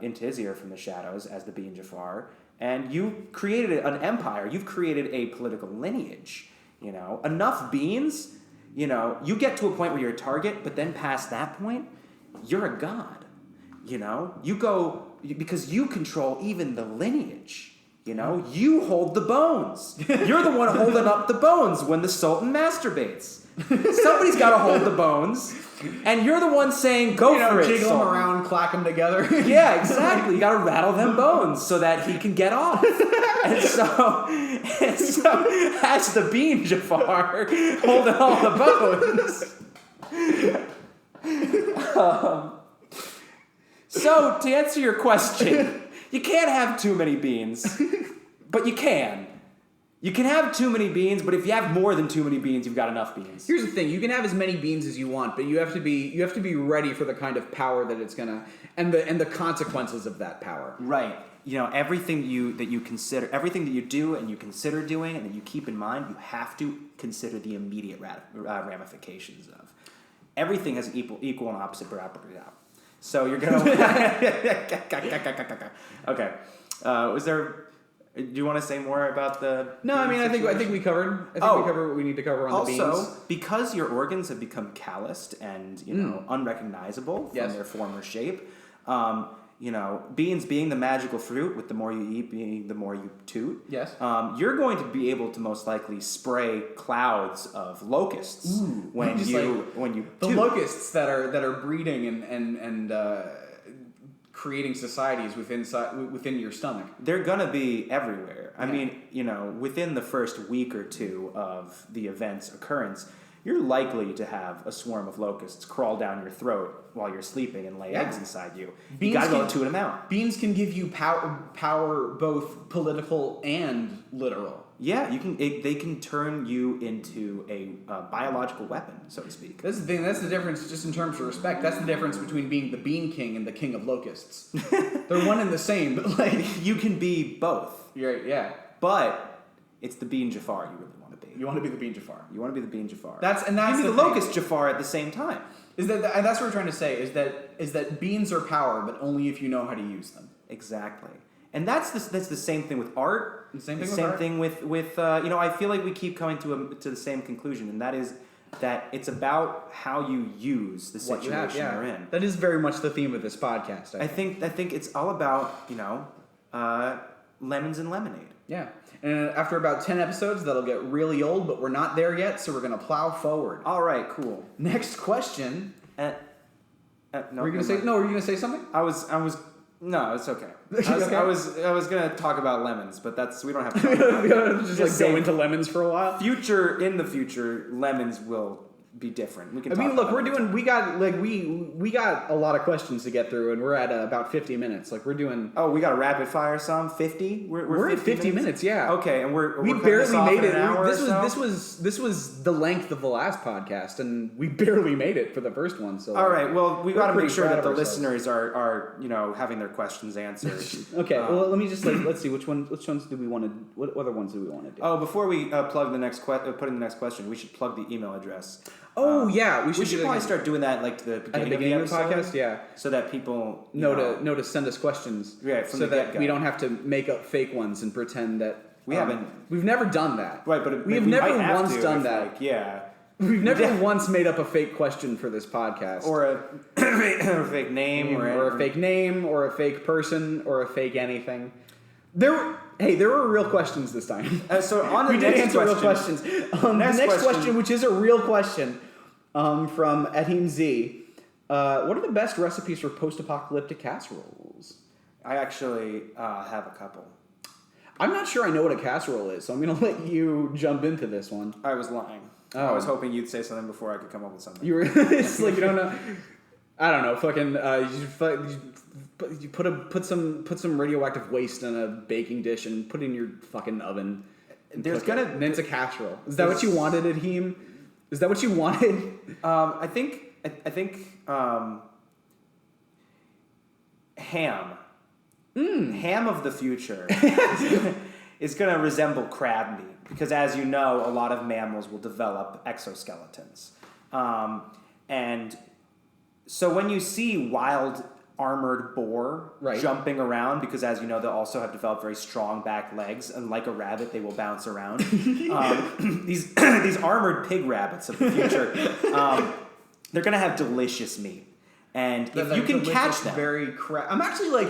C: into his ear from the shadows as the Bean Jafar. And you created an empire. You've created a political lineage. Enough beans, you get to a point where you're a target, but then past that point, you're a god. You go, because you control even the lineage. You hold the bones. You're the one holding up the bones when the Sultan masturbates. Somebody's got to hold the bones, and you're the one saying, "Go for it."
B: Jiggle them around, clack them together.
C: Yeah, exactly. You got to rattle them bones so that he can get off. and so, as the Bean Jafar holding all the bones. So to answer your question, you can't have too many beans, but you can. You can have too many beans, but if you have more than too many beans, you've got enough beans.
B: Here's the thing: you can have as many beans as you want, but you have to be ready for the kind of power that it's gonna and the consequences of that power.
C: Right. Everything that you consider, everything that you do and you consider doing and that you keep in mind, you have to consider the immediate ramifications of. Everything has equal and opposite properties. So you're gonna. Okay. Was there? Do you want to say more about the?
B: No, I mean I think we covered. We covered what we need to cover on the beans.
C: Also, because your organs have become calloused and unrecognizable from their former shape, beans being the magical fruit, with the more you eat, being the more you toot.
B: Yes.
C: You're going to be able to most likely spray clouds of locusts when you
B: the
C: toot.
B: locusts that are breeding and creating societies within your stomach.
C: They're gonna be everywhere. I mean, within the first week or two of the event's occurrence, you're likely to have a swarm of locusts crawl down your throat while you're sleeping and lay eggs inside you. You gotta go toot them out.
B: Beans can give you power both political and literal.
C: Yeah, they can turn you into a biological weapon, so to speak.
B: That's the thing. That's the difference, just in terms of respect. That's the difference between being the Bean King and the King of Locusts. They're one and the same, but
C: you can be both.
B: Right? Yeah.
C: But it's the Bean Jafar you really want to be.
B: You want to be the Bean Jafar.
C: You want to be the Bean Jafar.
B: That's
C: you can be the Locust Jafar at the same time.
B: And that's what we're trying to say. Is that beans are power, but only if you know how to use them.
C: Exactly. And that's the same thing with art.
B: The same
C: thing with I feel like we keep coming to the same conclusion, and that is that it's about how you use the situation you're in.
B: That is very much the theme of this podcast.
C: I think it's all about lemons and lemonade.
B: Yeah, and after about 10 episodes, that'll get really old, but we're not there yet, so we're gonna plow forward.
C: All right, cool.
B: Next question.
C: No,
B: were you gonna say something?
C: I was. No, it's okay. I was gonna talk about lemons, but we don't have to.
B: Just go into lemons for a while.
C: In the future, lemons will be different. We can.
B: I mean, look, we got a lot of questions to get through, and we're at about 50 minutes. Like, we're doing.
C: Oh, we got a rapid fire some 50.
B: We're at 50 minutes. Yeah.
C: Okay, and we
B: barely made it.
C: An hour
B: This was the length of the last podcast, and we barely made it for the first one. So.
C: All right. Well, we got to make sure that the
B: listeners
C: are having their questions answered.
B: Okay. Well, let me just let's see which ones do we want to. What other ones do we want to do?
C: Oh, before we plug the next put in the next question, we should plug the email address.
B: Oh yeah,
C: we should probably start doing that like the beginning
B: of the podcast, yeah,
C: so that people
B: know to send us questions,
C: right?
B: So that we don't have to make up fake ones and pretend that We've never done that,
C: right? But
B: we've never once done that. We've never once made up a fake question for this podcast,
C: or a fake name,
B: or a fake name, or a fake person, or a fake anything. There were real questions this time.
C: So on the
B: we
C: next
B: did answer real
C: question,
B: questions. The next question, which is a real question, from Etim Z. What are the best recipes for post-apocalyptic casseroles?
C: I actually have a couple.
B: I'm not sure I know what a casserole is, so I'm going to let you jump into this one.
C: I was lying. Oh. I was hoping you'd say something before I could come up with something.
B: You were it's like you don't know. I don't know. Fucking you put some radioactive waste in a baking dish and put it in your fucking oven. And then it's a casserole. Is that what you wanted, Adheem? Is that what you wanted?
C: I think ham. Ham of the future is going to resemble crab meat because, as you know, a lot of mammals will develop exoskeletons. And so when you see wild armored boar jumping around, because as you know, they'll also have developed very strong back legs, and like a rabbit, they will bounce around. These armored pig rabbits of the future, they're going to have delicious meat. And if you can catch them...
B: I'm actually like...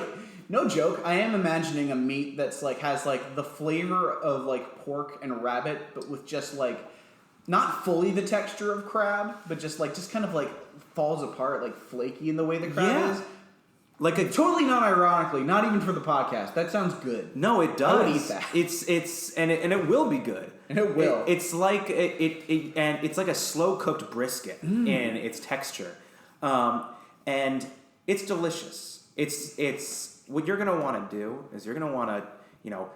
B: No joke, I am imagining a meat that's like has like the flavor of like pork and rabbit, but with just like not fully the texture of crab, but just kind of like falls apart, like flaky in the way the crab is. Like totally not ironically, not even for the podcast. That sounds good.
C: No, it does.
B: I would eat that.
C: It will be good.
B: And it will.
C: It's like it's like a slow cooked brisket in its texture, and it's delicious. It's what you're gonna want to do is you're gonna want to you're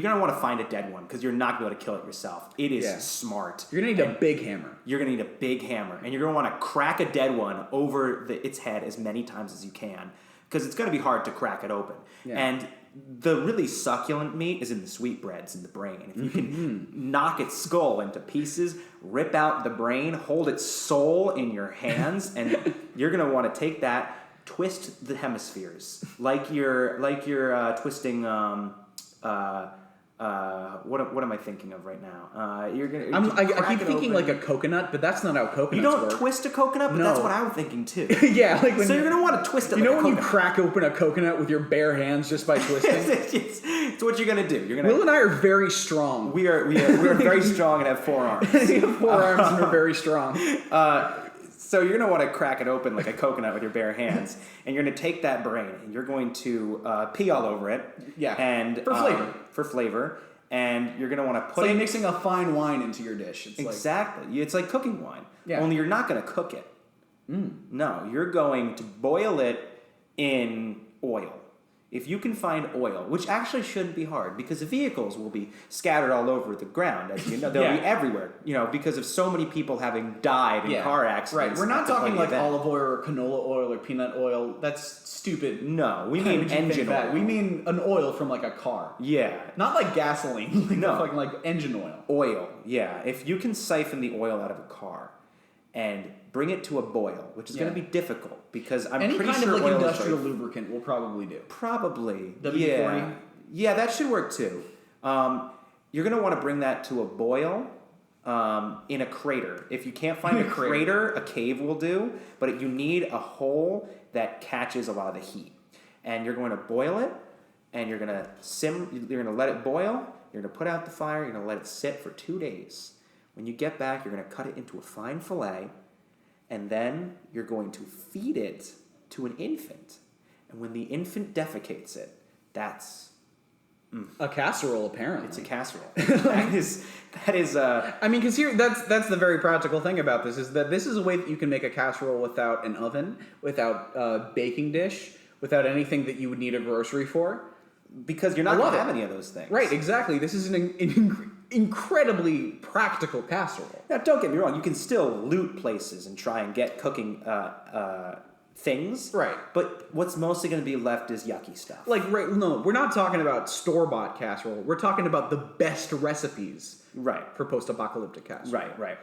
C: gonna want to find a dead one because you're not gonna be able to kill it yourself. It is smart.
B: You're gonna need a big hammer.
C: You're gonna need a big hammer, and you're gonna want to crack a dead one over its head as many times as you can because it's gonna be hard to crack it open. Yeah. And the really succulent meat is in the sweetbreads in the brain. If you can knock its skull into pieces, rip out the brain, hold its soul in your hands, and you're gonna want to take that. Twist the hemispheres like you're twisting. What am I thinking of right now?
B: I keep thinking like a coconut, but that's not how coconuts
C: You don't
B: work.
C: twist a coconut, but that's what I'm thinking too.
B: Yeah, like
C: so you're gonna want to twist it.
B: You
C: like
B: know
C: a
B: when
C: coconut.
B: you crack open a coconut with your bare hands just by twisting.
C: It's what you're gonna do.
B: Will and I are very strong.
C: We are very strong and have 4 arms.
B: We have 4 arms and are very strong.
C: So you're going to want to crack it open like a coconut with your bare hands, and you're going to take that brain, and you're going to pee all over it.
B: Yeah,
C: and for flavor, and you're going to want to put
B: it's like mixing a fine wine into your dish.
C: It's like cooking wine. Yeah. Only you're not going to cook it. No, you're going to boil it in oil. If you can find oil, which actually shouldn't be hard because the vehicles will be scattered all over the ground, as you know. They'll be everywhere, because of so many people having died in car accidents.
B: Right. We're not talking like olive oil or canola oil or peanut oil. That's stupid.
C: No, we mean engine oil.
B: We mean an oil from like a car.
C: Yeah.
B: Not like gasoline.
C: No.
B: Fucking like engine oil.
C: Oil, yeah. If you can siphon the oil out of a car and bring it to a boil, which is going to be difficult because I'm pretty sure
B: any kind of like
C: oil
B: industrial lubricant will probably do.
C: Probably.
B: WD-40?
C: Yeah, that should work too. You're going to want to bring that to a boil in a crater. If you can't find a crater, a cave will do, but you need a hole that catches a lot of the heat. And you're going to boil it, and you're going to you're going to let it boil, you're going to put out the fire, you're going to let it sit for 2 days. When you get back, you're going to cut it into a fine fillet, and then you're going to feed it to an infant. And when the infant defecates it, that's
B: A casserole, apparently.
C: It's a casserole. that is.
B: I mean, because here, that's the very practical thing about this, is that this is a way that you can make a casserole without an oven, without a baking dish, without anything that you would need a grocery for.
C: Because you're not going to have any of those things.
B: Right, exactly. This is an incredibly practical casserole.
C: Now, don't get me wrong. You can still loot places and try and get cooking things.
B: Right.
C: But what's mostly going to be left is yucky stuff.
B: No, we're not talking about store-bought casserole. We're talking about the best recipes for post-apocalyptic casserole.
C: Right.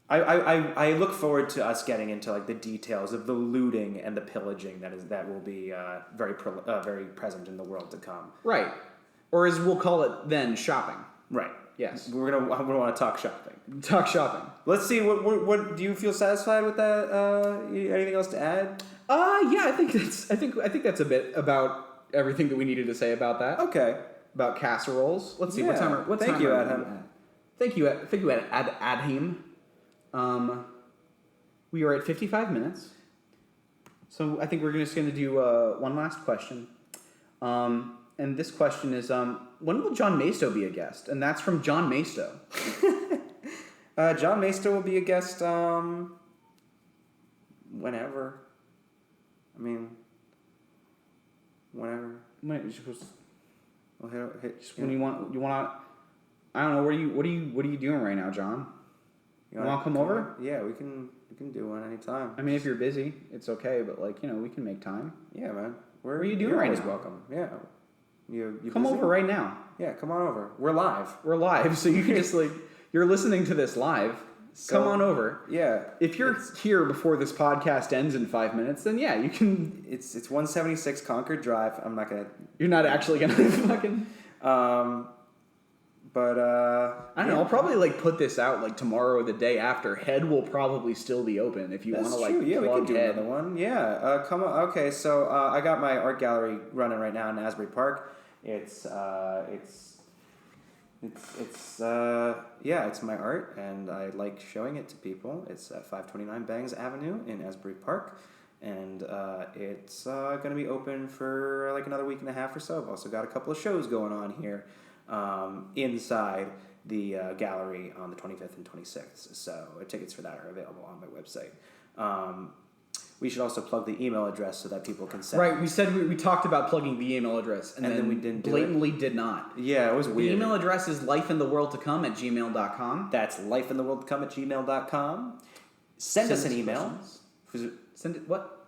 C: I look forward to us getting into like the details of the looting and the pillaging that will be very present in the world to come.
B: Right. Or as we'll call it then, shopping.
C: Right.
B: Yes.
C: We're gonna want to talk shopping.
B: Talk shopping.
C: Let's see. What do you feel satisfied with that? Anything else to add?
B: Yeah. I think that's a bit about everything that we needed to say about that.
C: Okay.
B: About casseroles. Let's see.
C: Yeah.
B: Thank you, Adham. Thank you, Adham. We are at 55 minutes. So I think we're just going to do one last question. And this question is, when will John Maisto be a guest? And that's from John Maisto.
C: John Maisto will be a guest whenever. I mean, whenever.
B: When you're supposed to,
C: Well,
B: when you want. I don't know. What are you doing right now, John? You want to come over?
C: Yeah, we can do one anytime.
B: I mean, if you're busy, it's okay. But we can make time.
C: Yeah, man.
B: What are you doing right now?
C: Welcome. Yeah. You
B: come
C: busy?
B: over right now.
C: Yeah, come on over. We're live.
B: So you can just you're listening to this live. So, come on over.
C: Yeah.
B: If you're here before this podcast ends in 5 minutes, then yeah, you can.
C: It's 176 Concord Drive. I'm not gonna.
B: You're not actually gonna fucking.
C: But
B: I don't know. I'll probably put this out tomorrow or the day after. Head will probably still be open if you want to
C: Yeah, we can do
B: Head.
C: another one. Yeah. Come on. Okay. So I got my art gallery running right now in Asbury Park. It's my art, and I like showing it to people. It's at 529 Bangs Avenue in Asbury Park, and it's going to be open for another week and a half or so. I've also got a couple of shows going on here inside the gallery on the 25th and 26th. So tickets for that are available on my website. We should also plug the email address so that people can send.
B: Right, we said we talked about plugging the email address, and then
C: we didn't
B: blatantly did not.
C: Yeah, it was weird.
B: The email address is lifeintheworldtocome@gmail.com.
C: That's lifeintheworldtocome@gmail.com. Send us an email.
B: Send it what?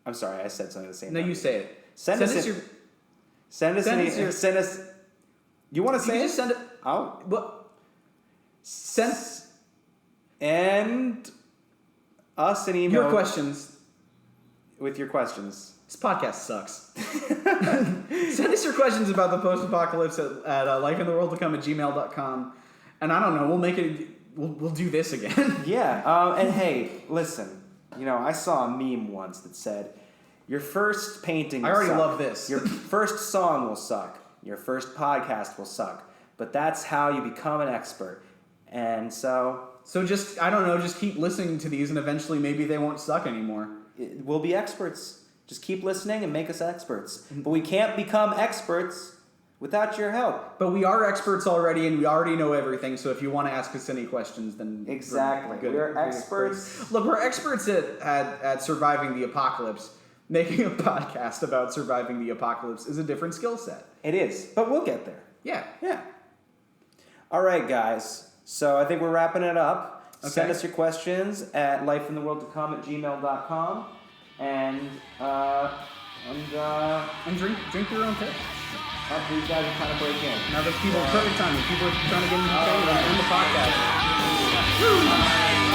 C: I'm sorry, I said something the same
B: time. No, you say it.
C: Send us. You want to say it?
B: Just send it.
C: Oh,
B: what?
C: And us an email.
B: Your questions.
C: With your questions.
B: This podcast sucks. Send us your questions about the post-apocalypse at lifeintheworldtocome@gmail.com. And I don't know, we'll make it. We'll do this again.
C: Yeah. And hey, listen. I saw a meme once that said, "Your first painting.
B: I already
C: suck.
B: love this.
C: Your first song will suck. Your first podcast will suck. But that's how you become an expert." And so
B: just just keep listening to these, and eventually maybe they won't suck anymore.
C: We'll be experts. Just keep listening and make us experts. But we can't become experts without your help.
B: But we are experts already, and we already know everything. So if you want to ask us any questions, then
C: exactly, we're experts.
B: Look, we're experts at surviving the apocalypse. Making a podcast about surviving the apocalypse is a different skill set.
C: It is, but we'll get there.
B: Yeah.
C: All right, guys. So I think we're wrapping it up.
B: Okay.
C: Send us your questions at lifeintheworldtocome@gmail.com and
B: drink your own piss.
C: These guys are kind of breaking.
B: Now the perfect timing. People are trying to get into the podcast.
C: Woo!